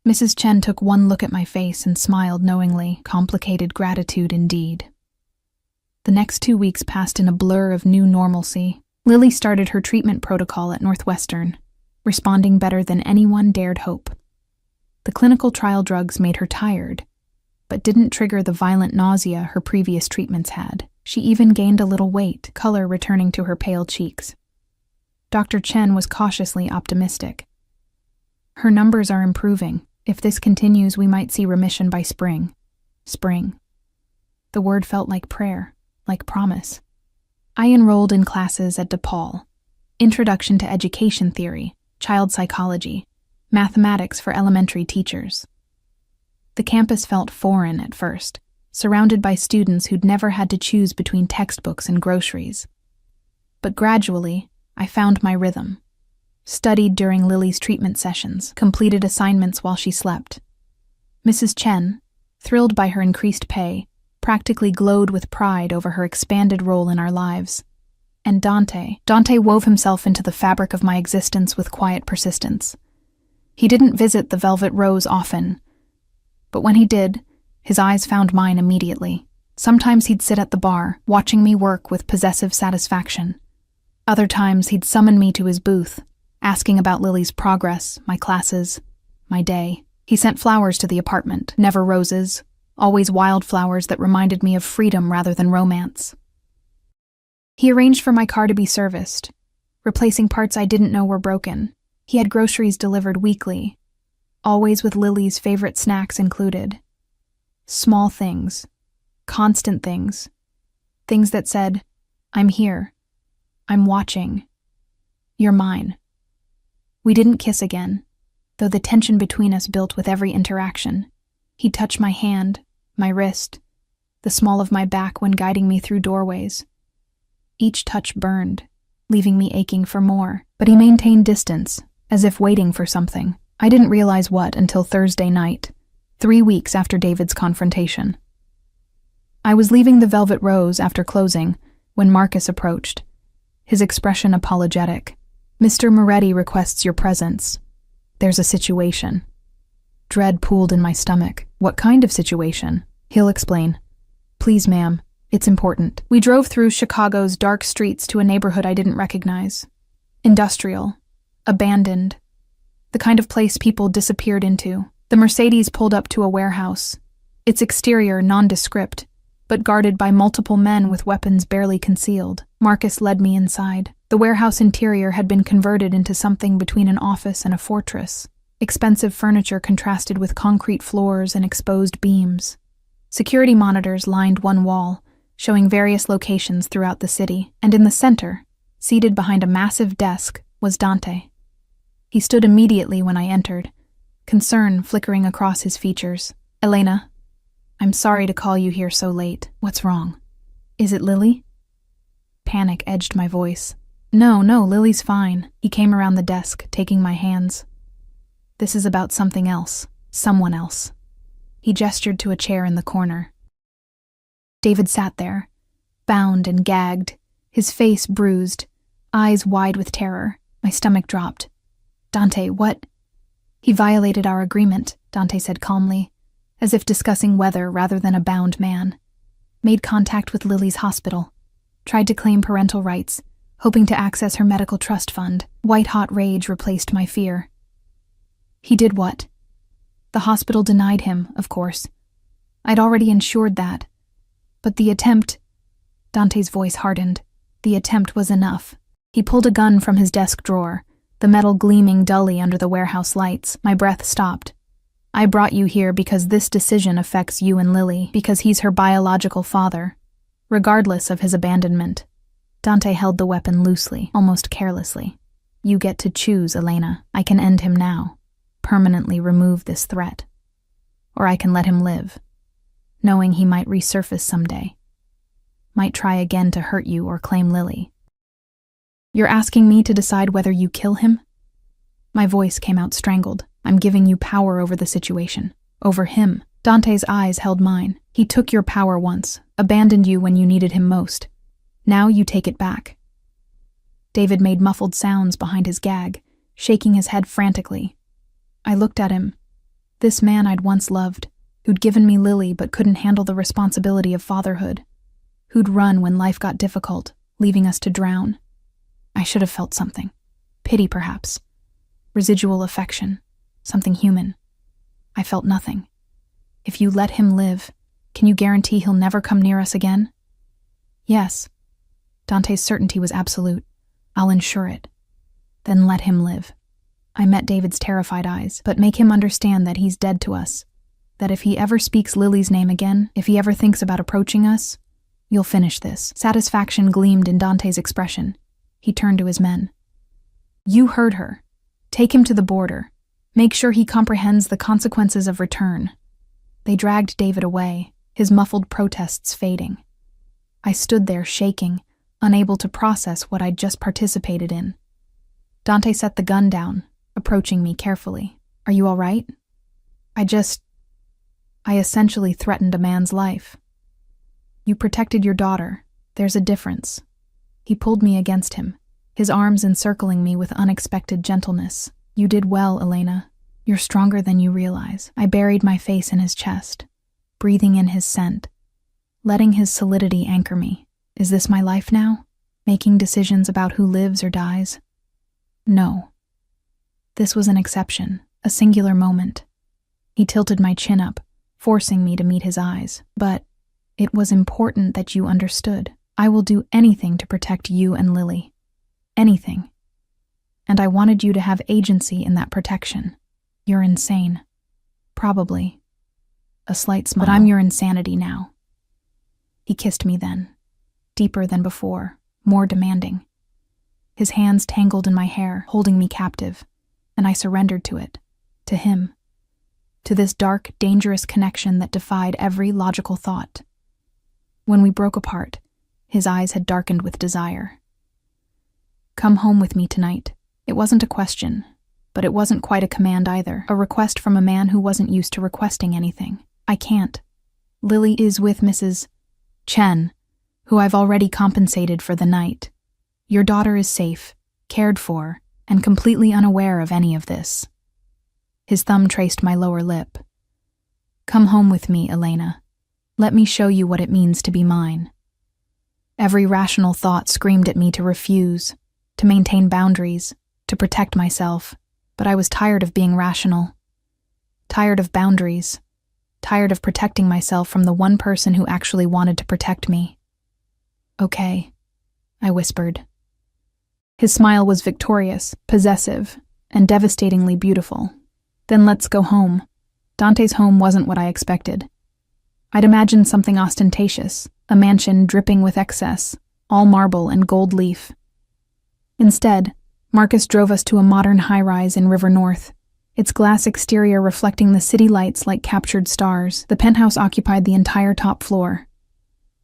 Mrs. Chen took one look at my face and smiled knowingly. Complicated gratitude indeed. The next 2 weeks passed in a blur of new normalcy. Lily started her treatment protocol at Northwestern, responding better than anyone dared hope. The clinical trial drugs made her tired, but didn't trigger the violent nausea her previous treatments had. She even gained a little weight, color returning to her pale cheeks. Dr. Chen was cautiously optimistic. "Her numbers are improving. If this continues, we might see remission by spring." Spring. The word felt like prayer, like promise. I enrolled in classes at DePaul: Introduction to Education Theory, Child Psychology, Mathematics for elementary teachers. The campus felt foreign at first, surrounded by students who'd never had to choose between textbooks and groceries. But gradually, I found my rhythm. Studied during Lily's treatment sessions, completed assignments while she slept. Mrs. Chen, thrilled by her increased pay, practically glowed with pride over her expanded role in our lives. And Dante wove himself into the fabric of my existence with quiet persistence. He didn't visit the Velvet Rose often, but when he did, his eyes found mine immediately. Sometimes he'd sit at the bar, watching me work with possessive satisfaction. Other times he'd summon me to his booth, asking about Lily's progress, my classes, my day. He sent flowers to the apartment, never roses, always wildflowers that reminded me of freedom rather than romance. He arranged for my car to be serviced, replacing parts I didn't know were broken. He had groceries delivered weekly, always with Lily's favorite snacks included. Small things. Constant things. Things that said, I'm here. I'm watching. You're mine. We didn't kiss again, though the tension between us built with every interaction. He'd touch my hand, my wrist, the small of my back when guiding me through doorways. Each touch burned, leaving me aching for more, but he maintained distance, as if waiting for something. I didn't realize what until Thursday night, 3 weeks after David's confrontation. I was leaving the Velvet Rose after closing when Marcus approached, his expression apologetic. Mr. Moretti requests your presence. There's a situation. Dread pooled in my stomach. What kind of situation? He'll explain. Please, ma'am. It's important. We drove through Chicago's dark streets to a neighborhood I didn't recognize. Industrial. Abandoned. The kind of place people disappeared into. The Mercedes pulled up to a warehouse. Its exterior nondescript, but guarded by multiple men with weapons barely concealed. Marcus led me inside. The warehouse interior had been converted into something between an office and a fortress. Expensive furniture contrasted with concrete floors and exposed beams. Security monitors lined one wall, showing various locations throughout the city, and in the center, seated behind a massive desk, was Dante. He stood immediately when I entered, concern flickering across his features. Elena, I'm sorry to call you here so late. What's wrong? Is it Lily? Panic edged my voice. No, Lily's fine. He came around the desk, taking my hands. This is about something else. Someone else. He gestured to a chair in the corner. David sat there, bound and gagged, his face bruised, eyes wide with terror. My stomach dropped. Dante, what? He violated our agreement, Dante said calmly, as if discussing weather rather than a bound man. Made contact with Lily's hospital. Tried to claim parental rights, hoping to access her medical trust fund. White-hot rage replaced my fear. He did what? The hospital denied him, of course. I'd already ensured that. But the attempt... Dante's voice hardened. The attempt was enough. He pulled a gun from his desk drawer, the metal gleaming dully under the warehouse lights. My breath stopped. I brought you here because this decision affects you and Lily, because he's her biological father, regardless of his abandonment. Dante held the weapon loosely, almost carelessly. You get to choose, Elena. I can end him now, permanently remove this threat. Or I can let him live, knowing he might resurface someday. Might try again to hurt you or claim Lily. You're asking me to decide whether you kill him? My voice came out strangled. I'm giving you power over the situation. Over him. Dante's eyes held mine. He took your power once, abandoned you when you needed him most. Now you take it back. David made muffled sounds behind his gag, shaking his head frantically. I looked at him. This man I'd once loved, who'd given me Lily but couldn't handle the responsibility of fatherhood. Who'd run when life got difficult, leaving us to drown. I should have felt something. Pity, perhaps. Residual affection. Something human. I felt nothing. If you let him live, can you guarantee he'll never come near us again? Yes. Dante's certainty was absolute. I'll ensure it. Then let him live. I met David's terrified eyes, but make him understand that he's dead to us. That if he ever speaks Lily's name again, if he ever thinks about approaching us, you'll finish this. Satisfaction gleamed in Dante's expression. He turned to his men. You heard her. Take him to the border. Make sure he comprehends the consequences of return. They dragged David away, his muffled protests fading. I stood there shaking, unable to process what I'd just participated in. Dante set the gun down, approaching me carefully. Are you all right? I essentially threatened a man's life. You protected your daughter. There's a difference. He pulled me against him, his arms encircling me with unexpected gentleness. You did well, Elena. You're stronger than you realize. I buried my face in his chest, breathing in his scent, letting his solidity anchor me. Is this my life now? Making decisions about who lives or dies? No. This was an exception, a singular moment. He tilted my chin up, forcing me to meet his eyes. But it was important that you understood. I will do anything to protect you and Lily. Anything. And I wanted you to have agency in that protection. You're insane. Probably. a slight smile. But I'm your insanity now. He kissed me then, deeper than before, more demanding. His hands tangled in my hair, holding me captive, and I surrendered to it, to him, to this dark, dangerous connection that defied every logical thought. When we broke apart, his eyes had darkened with desire. Come home with me tonight. It wasn't a question, but it wasn't quite a command either, a request from a man who wasn't used to requesting anything. I can't. Lily is with Mrs. Chen, who I've already compensated for the night. Your daughter is safe, cared for, and completely unaware of any of this. His thumb traced my lower lip. Come home with me, Elena. Let me show you what it means to be mine. Every rational thought screamed at me to refuse, to maintain boundaries, to protect myself, but I was tired of being rational. Tired of boundaries. Tired of protecting myself from the one person who actually wanted to protect me. Okay, I whispered. His smile was victorious, possessive, and devastatingly beautiful. Then let's go home. Dante's home wasn't what I expected. I'd imagined something ostentatious, a mansion dripping with excess, all marble and gold leaf. Instead, Marcus drove us to a modern high-rise in River North, its glass exterior reflecting the city lights like captured stars. The penthouse occupied the entire top floor.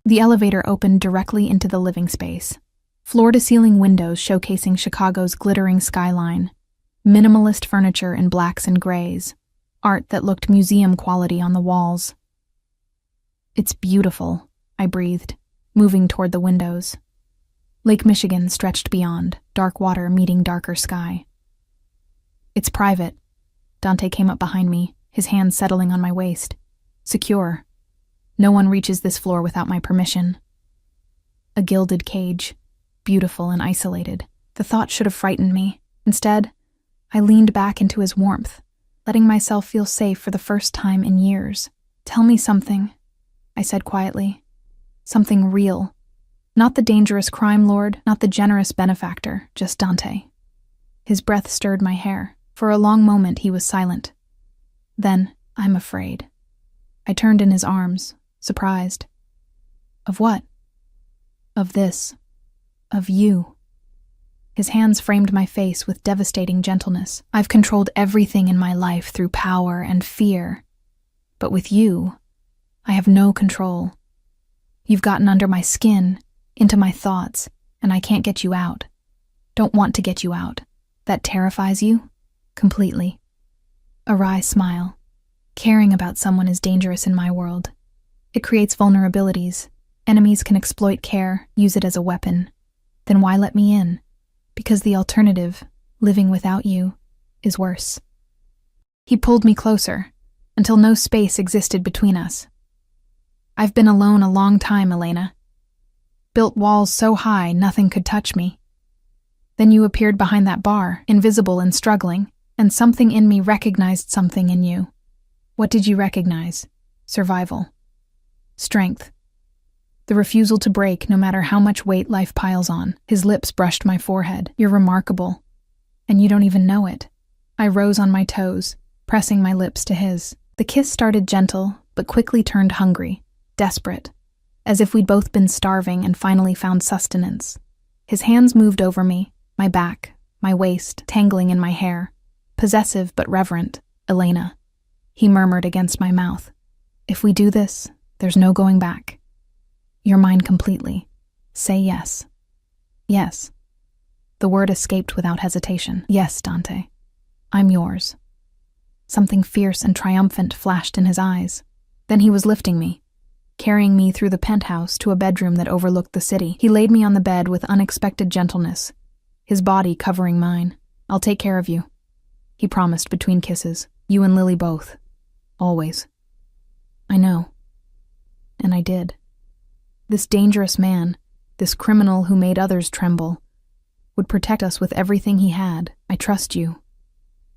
The elevator opened directly into the living space. Floor-to-ceiling windows showcasing Chicago's glittering skyline. Minimalist furniture in blacks and grays. Art that looked museum quality on the walls. It's beautiful, I breathed, moving toward the windows. Lake Michigan stretched beyond, dark water meeting darker sky. It's private. Dante came up behind me, his hands settling on my waist. Secure. No one reaches this floor without my permission. A gilded cage, beautiful and isolated. The thought should have frightened me. Instead, I leaned back into his warmth, letting myself feel safe for the first time in years. Tell me something, I said quietly. Something real. Not the dangerous crime lord, not the generous benefactor, just Dante. His breath stirred my hair. For a long moment he was silent. Then, I'm afraid. I turned in his arms, surprised. Of what? Of this. Of you. His hands framed my face with devastating gentleness. I've controlled everything in my life through power and fear. But with you, I have no control. You've gotten under my skin, into my thoughts, and I can't get you out. Don't want to get you out. That terrifies you? Completely. A wry smile. Caring about someone is dangerous in my world. It creates vulnerabilities. Enemies can exploit care, use it as a weapon. Then why let me in? Because the alternative, living without you, is worse. He pulled me closer, until no space existed between us. I've been alone a long time, Elena. Built walls so high nothing could touch me. Then you appeared behind that bar, invisible and struggling, and something in me recognized something in you. What did you recognize? Survival. Strength. The refusal to break no matter how much weight life piles on. His lips brushed my forehead. You're remarkable. And you don't even know it. I rose on my toes, pressing my lips to his. The kiss started gentle, but quickly turned hungry, desperate, as if we'd both been starving and finally found sustenance. His hands moved over me, my back, my waist, tangling in my hair. Possessive but reverent. Elena. He murmured against my mouth. If we do this, there's no going back. You're mine completely. Say yes. Yes. The word escaped without hesitation. Yes, Dante. I'm yours. Something fierce and triumphant flashed in his eyes. Then he was lifting me, carrying me through the penthouse to a bedroom that overlooked the city. He laid me on the bed with unexpected gentleness, his body covering mine. I'll take care of you, he promised between kisses. You and Lily both. Always. I know. And I did. This dangerous man, this criminal who made others tremble, would protect us with everything he had. I trust you.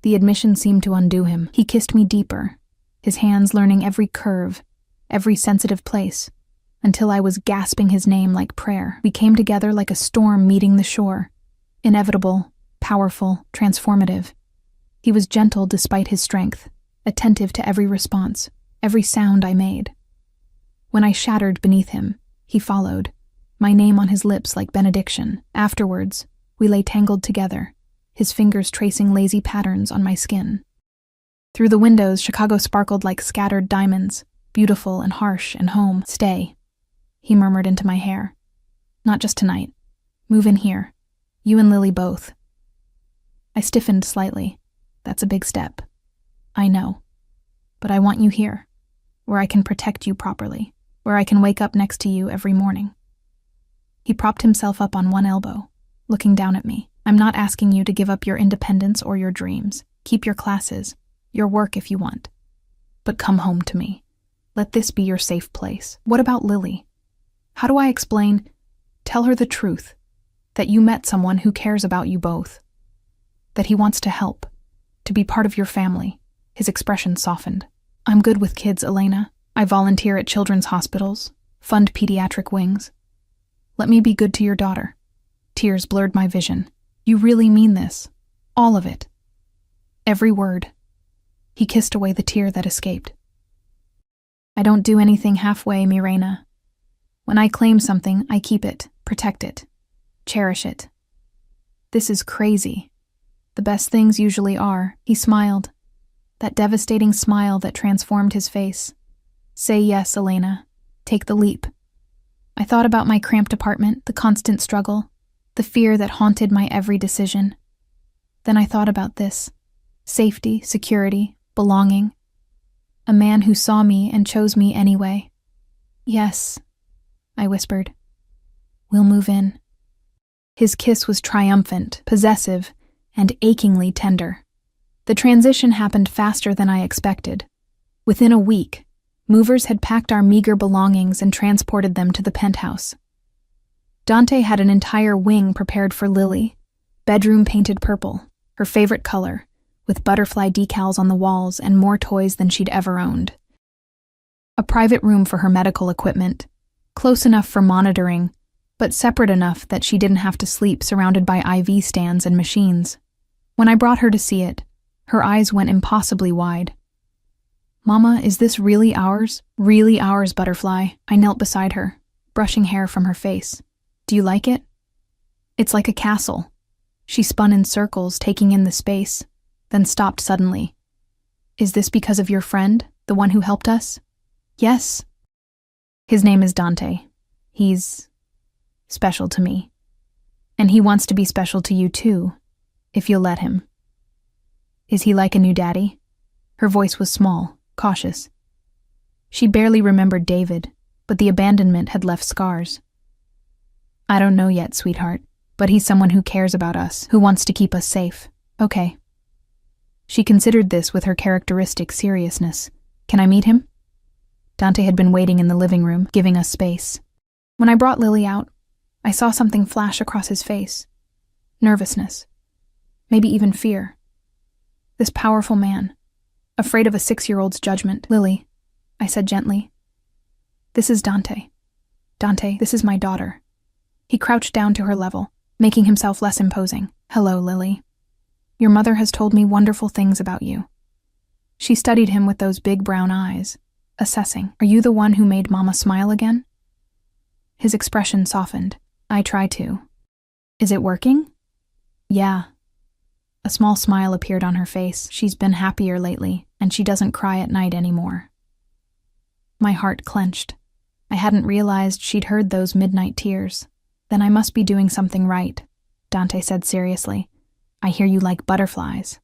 The admission seemed to undo him. He kissed me deeper, his hands learning every curve, every sensitive place, until I was gasping his name like prayer. We came together like a storm meeting the shore. Inevitable, powerful, transformative. He was gentle despite his strength, attentive to every response, every sound I made. When I shattered beneath him, he followed, my name on his lips like benediction. Afterwards, we lay tangled together, his fingers tracing lazy patterns on my skin. Through the windows, Chicago sparkled like scattered diamonds, beautiful and harsh and home. Stay, he murmured into my hair. Not just tonight. Move in here. You and Lily both. I stiffened slightly. That's a big step. I know. But I want you here, where I can protect you properly, where I can wake up next to you every morning. He propped himself up on one elbow, looking down at me. I'm not asking you to give up your independence or your dreams. Keep your classes, your work if you want. But come home to me. Let this be your safe place. What about Lily? How do I explain? Tell her the truth, that you met someone who cares about you both, that he wants to help, to be part of your family. His expression softened. I'm good with kids, Elena. I volunteer at children's hospitals, fund pediatric wings. Let me be good to your daughter. Tears blurred my vision. You really mean this? All of it? Every word. He kissed away the tear that escaped. I don't do anything halfway, Mirena. When I claim something, I keep it, protect it, cherish it. This is crazy. The best things usually are. He smiled. That devastating smile that transformed his face. Say yes, Elena. Take the leap. I thought about my cramped apartment, the constant struggle, the fear that haunted my every decision. Then I thought about this. Safety, security, belonging. A man who saw me and chose me anyway. Yes, I whispered. We'll move in. His kiss was triumphant, possessive, and achingly tender. The transition happened faster than I expected. Within a week, movers had packed our meager belongings and transported them to the penthouse. Dante had an entire wing prepared for Lily, bedroom painted purple, her favorite color, with butterfly decals on the walls and more toys than she'd ever owned. A private room for her medical equipment, close enough for monitoring, but separate enough that she didn't have to sleep surrounded by IV stands and machines. When I brought her to see it, her eyes went impossibly wide. Mama, is this really ours? Really ours, Butterfly? I knelt beside her, brushing hair from her face. Do you like it? It's like a castle. She spun in circles, taking in the space, then stopped suddenly. Is this because of your friend, the one who helped us? Yes. His name is Dante. He's special to me. And he wants to be special to you too, if you'll let him. Is he like a new daddy? Her voice was small, cautious. She barely remembered David, but the abandonment had left scars. I don't know yet, sweetheart, but he's someone who cares about us, who wants to keep us safe. Okay. She considered this with her characteristic seriousness. Can I meet him? Dante had been waiting in the living room, giving us space. When I brought Lily out, I saw something flash across his face. Nervousness. Maybe even fear. This powerful man, afraid of a 6-year-old's judgment. Lily, I said gently. This is Dante. Dante, this is my daughter. He crouched down to her level, making himself less imposing. Hello, Lily. Your mother has told me wonderful things about you. She studied him with those big brown eyes, assessing. Are you the one who made Mama smile again? His expression softened. I try to. Is it working? Yeah. A small smile appeared on her face. She's been happier lately, and she doesn't cry at night anymore. My heart clenched. I hadn't realized she'd heard those midnight tears. Then I must be doing something right, Dante said seriously. I hear you like butterflies.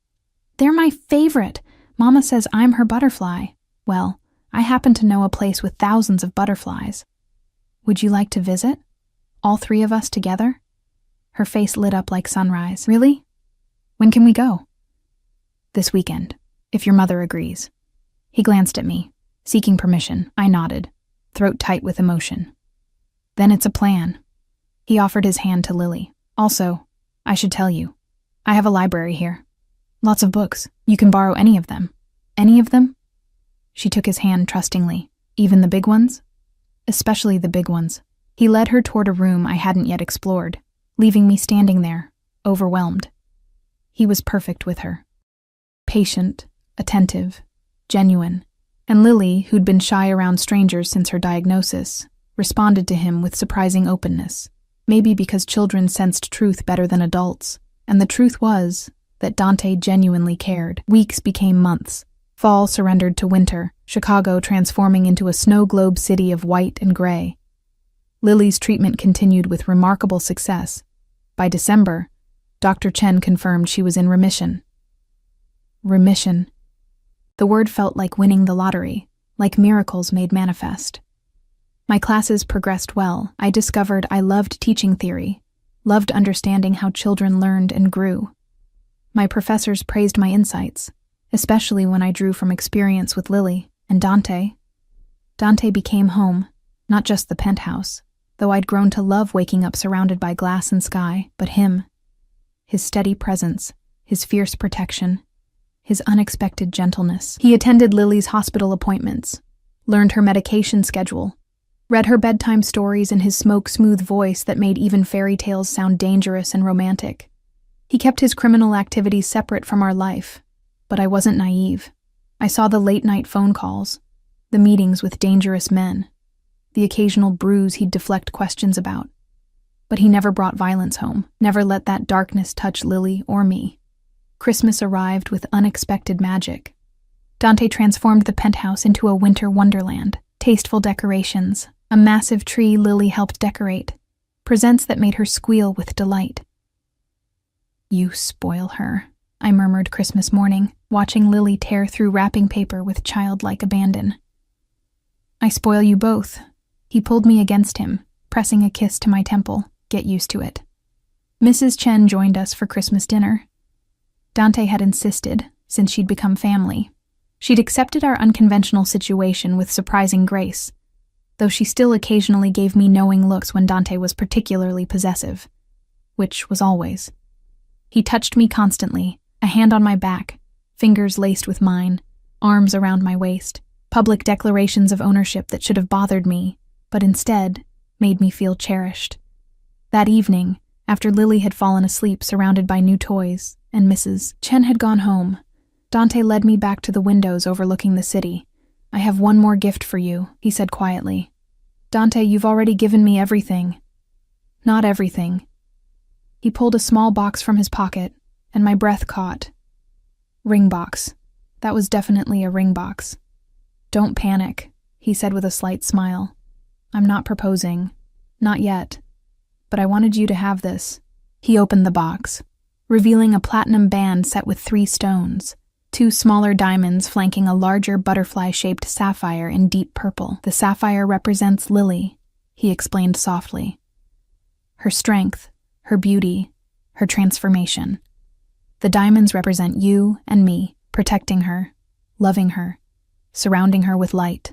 They're my favorite. Mama says I'm her butterfly. Well, I happen to know a place with thousands of butterflies. Would you like to visit? All 3 of us together? Her face lit up like sunrise. Really? When can we go? This weekend, if your mother agrees. He glanced at me, seeking permission. I nodded, throat tight with emotion. Then it's a plan. He offered his hand to Lily. Also, I should tell you, I have a library here. Lots of books. You can borrow any of them. Any of them? She took his hand trustingly. Even the big ones? Especially the big ones. He led her toward a room I hadn't yet explored, leaving me standing there, overwhelmed. He was perfect with her. Patient, attentive, genuine, And Lily, who'd been shy around strangers since her diagnosis, responded to him with surprising openness, maybe because children sensed truth better than adults. And the truth was that Dante genuinely cared. Weeks became months. Fall surrendered to winter, Chicago transforming into a snow globe city of white and gray. Lily's treatment continued with remarkable success. By December, Dr. Chen confirmed she was in remission. Remission. The word felt like winning the lottery, like miracles made manifest. My classes progressed well. I discovered I loved teaching theory, loved understanding how children learned and grew. My professors praised my insights, especially when I drew from experience with Lily and Dante. Dante became home, not just the penthouse, though I'd grown to love waking up surrounded by glass and sky, but him. His steady presence, his fierce protection, his unexpected gentleness. He attended Lily's hospital appointments, learned her medication schedule, read her bedtime stories in his smoke-smooth voice that made even fairy tales sound dangerous and romantic. He kept his criminal activities separate from our life, but I wasn't naive. I saw the late-night phone calls, the meetings with dangerous men, the occasional bruise he'd deflect questions about. But he never brought violence home, never let that darkness touch Lily or me. Christmas arrived with unexpected magic. Dante transformed the penthouse into a winter wonderland. Tasteful decorations, a massive tree Lily helped decorate, presents that made her squeal with delight. "You spoil her," I murmured Christmas morning, watching Lily tear through wrapping paper with childlike abandon. "I spoil you both." He pulled me against him, pressing a kiss to my temple. "Get used to it." Mrs. Chen joined us for Christmas dinner. Dante had insisted, since she'd become family. She'd accepted our unconventional situation with surprising grace, though she still occasionally gave me knowing looks when Dante was particularly possessive, which was always. He touched me constantly, a hand on my back, fingers laced with mine, arms around my waist, public declarations of ownership that should have bothered me, but instead made me feel cherished. That evening, after Lily had fallen asleep surrounded by new toys, and Mrs. Chen had gone home, Dante led me back to the windows overlooking the city. "I have one more gift for you," he said quietly. "Dante, you've already given me everything." "Not everything." He pulled a small box from his pocket, and my breath caught. Ring box. That was definitely a ring box. "Don't panic," he said with a slight smile. "I'm not proposing. Not yet. But I wanted you to have this." He opened the box, revealing a platinum band set with 3 stones, 2 smaller diamonds flanking a larger butterfly-shaped sapphire in deep purple. "The sapphire represents Lily," he explained softly. "Her strength, her beauty, her transformation. The diamonds represent you and me, protecting her, loving her, surrounding her with light."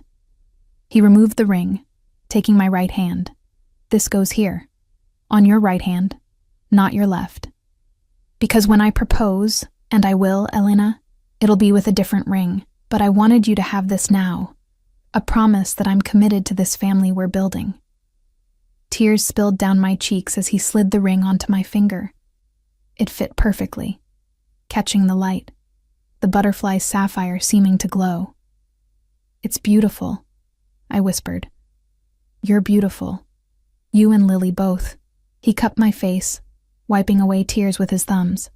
He removed the ring, taking my right hand. "This goes here, on your right hand, not your left. Because when I propose, and I will, Elena, it'll be with a different ring, but I wanted you to have this now, a promise that I'm committed to this family we're building." Tears spilled down my cheeks as he slid the ring onto my finger. It fit perfectly, catching the light, the butterfly sapphire seeming to glow. "It's beautiful," I whispered. "You're beautiful. You and Lily both." He cupped my face, wiping away tears with his thumbs.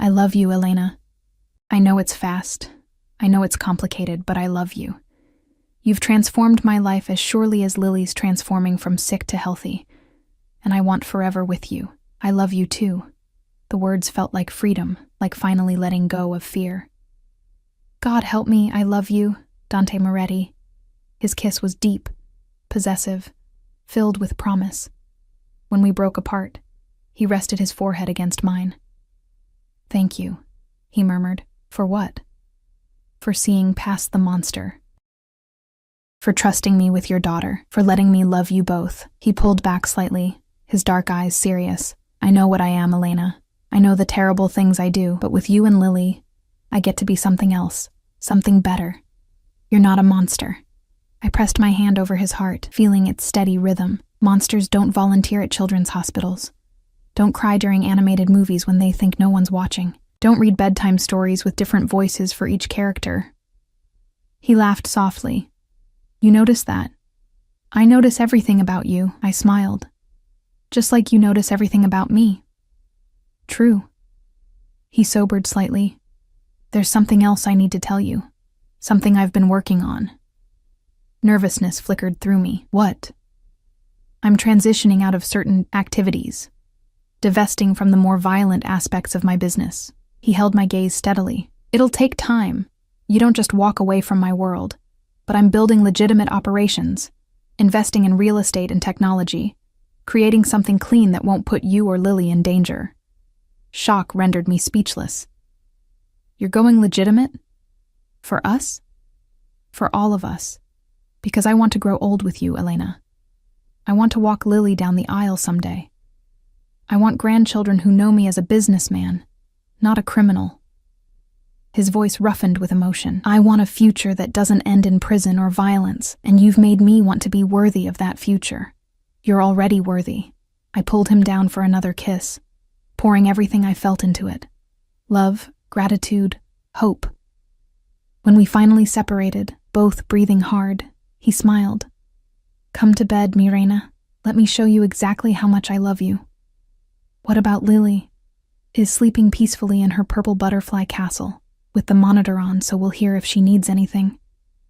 "I love you, Elena. I know it's fast. I know it's complicated, but I love you. You've transformed my life as surely as Lily's transforming from sick to healthy, and I want forever with you. I love you too." The words felt like freedom, like finally letting go of fear. "God help me, I love you, Dante Moretti." His kiss was deep, possessive, filled with promise. When we broke apart, he rested his forehead against mine. "Thank you," he murmured. "For what?" "For seeing past the monster. For trusting me with your daughter. For letting me love you both." He pulled back slightly, his dark eyes serious. "I know what I am, Elena. I know the terrible things I do, but with you and Lily, I get to be something else, something better. You're not a monster." I pressed my hand over his heart, feeling its steady rhythm. Monsters don't volunteer at children's hospitals. Don't cry during animated movies when they think no one's watching. Don't read bedtime stories with different voices for each character. He laughed softly. You notice that? I notice everything about you, I smiled. Just like you notice everything about me. True. He sobered slightly. There's something else I need to tell you. Something I've been working on. Nervousness flickered through me. What? I'm transitioning out of certain activities, divesting from the more violent aspects of my business. He held my gaze steadily. It'll take time. You don't just walk away from my world. But I'm building legitimate operations, investing in real estate and technology, creating something clean that won't put you or Lily in danger. Shock rendered me speechless. You're going legitimate? For us? For all of us. Because I want to grow old with you, Elena. I want to walk Lily down the aisle someday. I want grandchildren who know me as a businessman, not a criminal. His voice roughened with emotion. I want a future that doesn't end in prison or violence, and you've made me want to be worthy of that future. You're already worthy. I pulled him down for another kiss, pouring everything I felt into it. Love, gratitude, hope. When we finally separated, both breathing hard, he smiled. Come to bed, Mirena. Let me show you exactly how much I love you. What about Lily? Is sleeping peacefully in her purple butterfly castle, with the monitor on so we'll hear if she needs anything.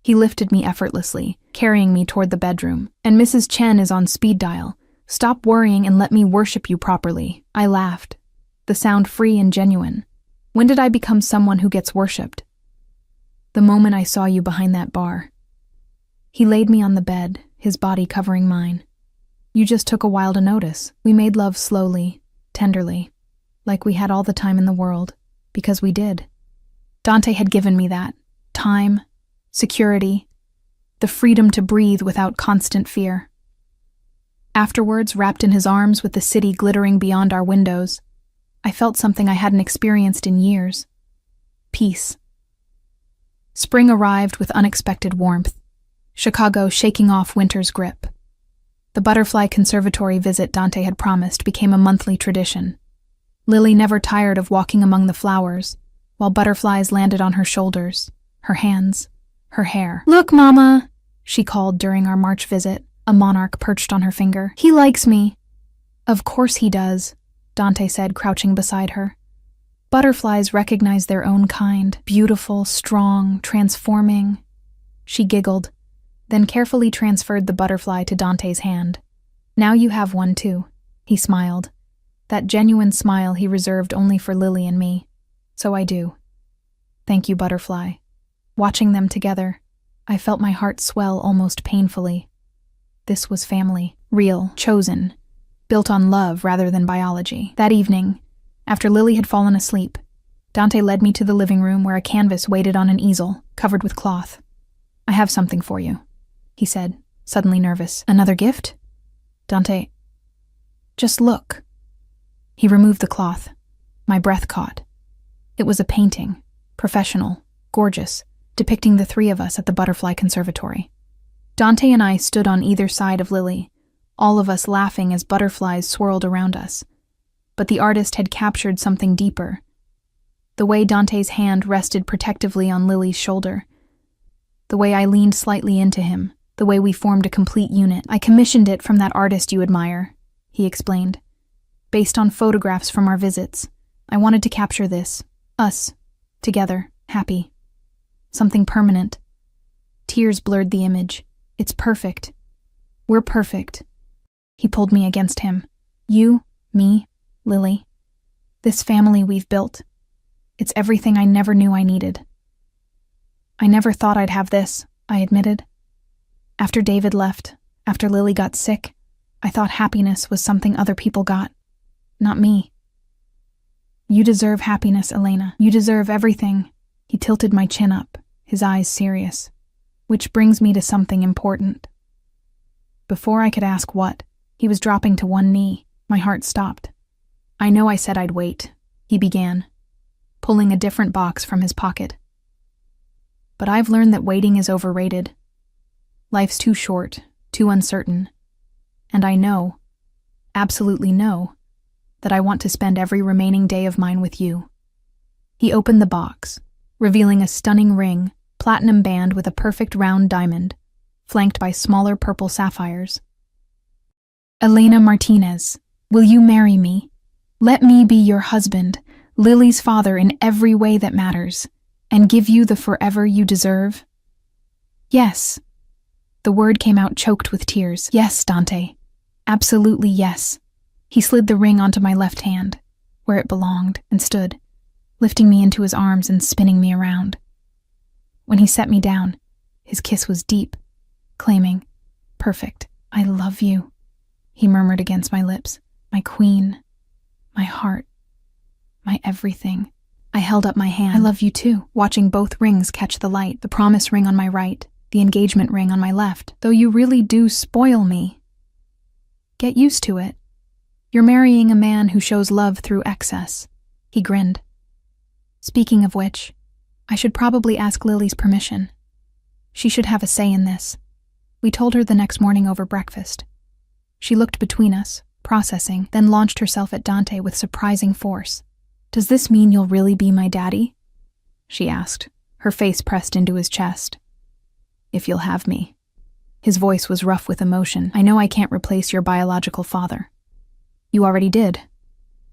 He lifted me effortlessly, carrying me toward the bedroom. And Mrs. Chen is on speed dial. Stop worrying and let me worship you properly. I laughed, the sound free and genuine. When did I become someone who gets worshipped? The moment I saw you behind that bar. He laid me on the bed, his body covering mine. You just took a while to notice. We made love slowly, tenderly, like we had all the time in the world, because we did. Dante had given me that. Time, security, the freedom to breathe without constant fear. Afterwards, wrapped in his arms with the city glittering beyond our windows, I felt something I hadn't experienced in years. Peace. Spring arrived with unexpected warmth, Chicago shaking off winter's grip. The butterfly conservatory visit Dante had promised became a monthly tradition. Lily never tired of walking among the flowers, while butterflies landed on her shoulders, her hands, her hair. Look, Mama, she called during our March visit, a monarch perched on her finger. He likes me. Of course he does, Dante said, crouching beside her. Butterflies recognize their own kind, beautiful, strong, transforming. She giggled, then carefully transferred the butterfly to Dante's hand. Now you have one too, he smiled. That genuine smile he reserved only for Lily and me. So I do. Thank you, butterfly. Watching them together, I felt my heart swell almost painfully. This was family, real, chosen, built on love rather than biology. That evening, after Lily had fallen asleep, Dante led me to the living room where a canvas waited on an easel, covered with cloth. I have something for you, he said, suddenly nervous. Another gift? Dante, just look. He removed the cloth. My breath caught. It was a painting, professional, gorgeous, depicting the three of us at the butterfly conservatory. Dante and I stood on either side of Lily, all of us laughing as butterflies swirled around us. But the artist had captured something deeper. The way Dante's hand rested protectively on Lily's shoulder. The way I leaned slightly into him. The way we formed a complete unit. I commissioned it from that artist you admire, he explained. Based on photographs from our visits, I wanted to capture this. Us. Together. Happy. Something permanent. Tears blurred the image. It's perfect. We're perfect. He pulled me against him. You, me, Lily. This family we've built. It's everything I never knew I needed. I never thought I'd have this, I admitted. After David left, after Lily got sick, I thought happiness was something other people got. Not me. You deserve happiness, Elena. You deserve everything. He tilted my chin up, his eyes serious. Which brings me to something important. Before I could ask what, he was dropping to one knee. My heart stopped. I know I said I'd wait, he began, pulling a different box from his pocket. But I've learned that waiting is overrated. Life's too short, too uncertain. And I know, absolutely know, that I want to spend every remaining day of mine with you. He opened the box, revealing a stunning ring platinum band with a perfect round diamond, flanked by smaller purple sapphires. Elena Martinez, will you marry me? Let me be your husband, Lily's father in every way that matters, and give you the forever you deserve? Yes. The word came out choked with tears. Yes, Dante. Absolutely yes. He slid the ring onto my left hand, where it belonged, and stood, lifting me into his arms and spinning me around. When he set me down, his kiss was deep, claiming, "Perfect, I love you," he murmured against my lips. "My queen, my heart, my everything." I held up my hand. "I love you too," watching both rings catch the light, the promise ring on my right, the engagement ring on my left. "Though you really do spoil me." "Get used to it. You're marrying a man who shows love through excess." He grinned. "Speaking of which, I should probably ask Lily's permission. She should have a say in this." We told her the next morning over breakfast. She looked between us, processing, then launched herself at Dante with surprising force. "Does this mean you'll really be my daddy?" she asked, her face pressed into his chest. "If you'll have me." His voice was rough with emotion. "I know I can't replace your biological father." "You already did."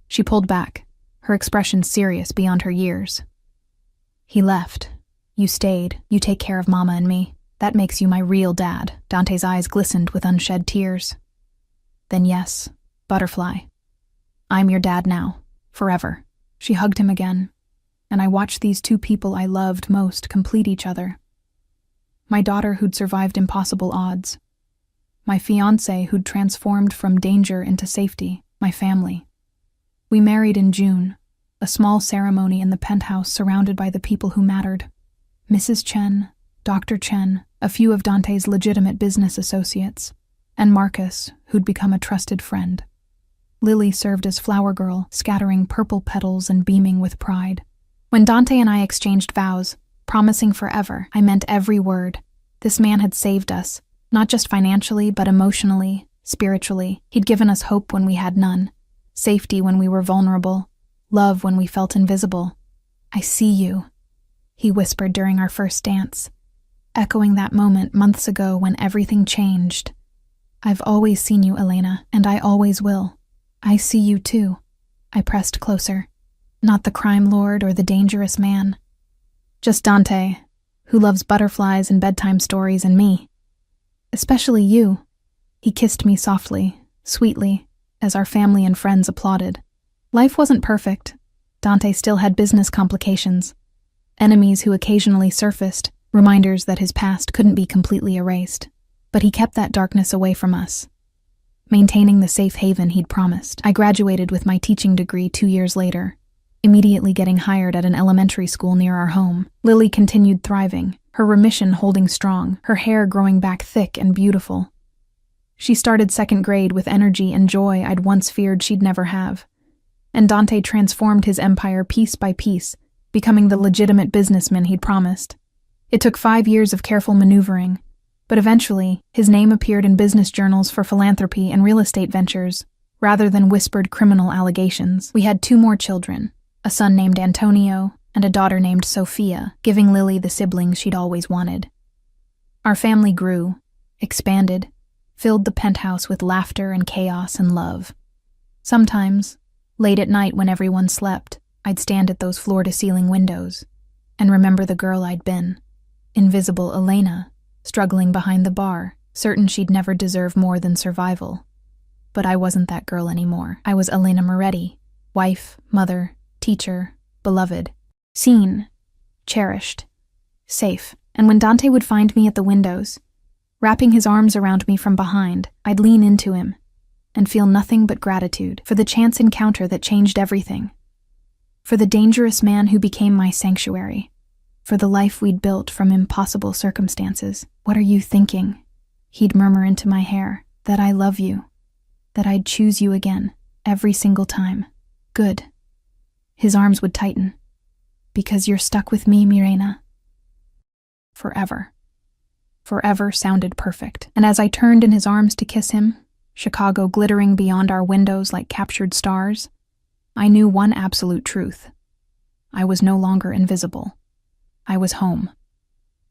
She pulled back, her expression serious beyond her years. "He left. You stayed. You take care of Mama and me. That makes you my real dad." Dante's eyes glistened with unshed tears. "Then yes, Butterfly. I'm your dad now, forever." She hugged him again, and I watched these two people I loved most complete each other. My daughter who'd survived impossible odds. My fiancé who'd transformed from danger into safety. My family. We married in June, a small ceremony in the penthouse surrounded by the people who mattered. Mrs. Chen, Dr. Chen, a few of Dante's legitimate business associates, and Marcus, who'd become a trusted friend. Lily served as flower girl, scattering purple petals and beaming with pride. When Dante and I exchanged vows, promising forever, I meant every word. This man had saved us, not just financially, but emotionally, spiritually. He'd given us hope when we had none, safety when we were vulnerable, love when we felt invisible. "I see you," he whispered during our first dance, echoing that moment months ago when everything changed. "I've always seen you, Elena, and I always will." "I see you too." I pressed closer. Not the crime lord or the dangerous man. Just Dante, who loves butterflies and bedtime stories, and me. Especially you. He kissed me softly, sweetly, as our family and friends applauded. Life wasn't perfect. Dante still had business complications. Enemies who occasionally surfaced, reminders that his past couldn't be completely erased. But he kept that darkness away from us, maintaining the safe haven he'd promised. I graduated with my teaching degree 2 years later, immediately getting hired at an elementary school near our home. Lily continued thriving, her remission holding strong, her hair growing back thick and beautiful. She started second grade with energy and joy I'd once feared she'd never have. And Dante transformed his empire piece by piece, becoming the legitimate businessman he'd promised. It took 5 years of careful maneuvering, but eventually, his name appeared in business journals for philanthropy and real estate ventures, rather than whispered criminal allegations. We had 2 more children, a son named Antonio and a daughter named Sophia, giving Lily the siblings she'd always wanted. Our family grew, expanded, filled the penthouse with laughter and chaos and love. Sometimes, late at night when everyone slept, I'd stand at those floor-to-ceiling windows and remember the girl I'd been, invisible Elena, struggling behind the bar, certain she'd never deserve more than survival. But I wasn't that girl anymore. I was Elena Moretti, wife, mother, teacher, beloved, seen, cherished, safe. And when Dante would find me at the windows, wrapping his arms around me from behind, I'd lean into him and feel nothing but gratitude for the chance encounter that changed everything, for the dangerous man who became my sanctuary, for the life we'd built from impossible circumstances. "What are you thinking?" He'd murmur into my hair. "That I love you. That I'd choose you again, every single time." "Good." His arms would tighten. "Because you're stuck with me, Mirena." Forever. Forever sounded perfect. And as I turned in his arms to kiss him, Chicago glittering beyond our windows like captured stars, I knew one absolute truth. I was no longer invisible. I was home.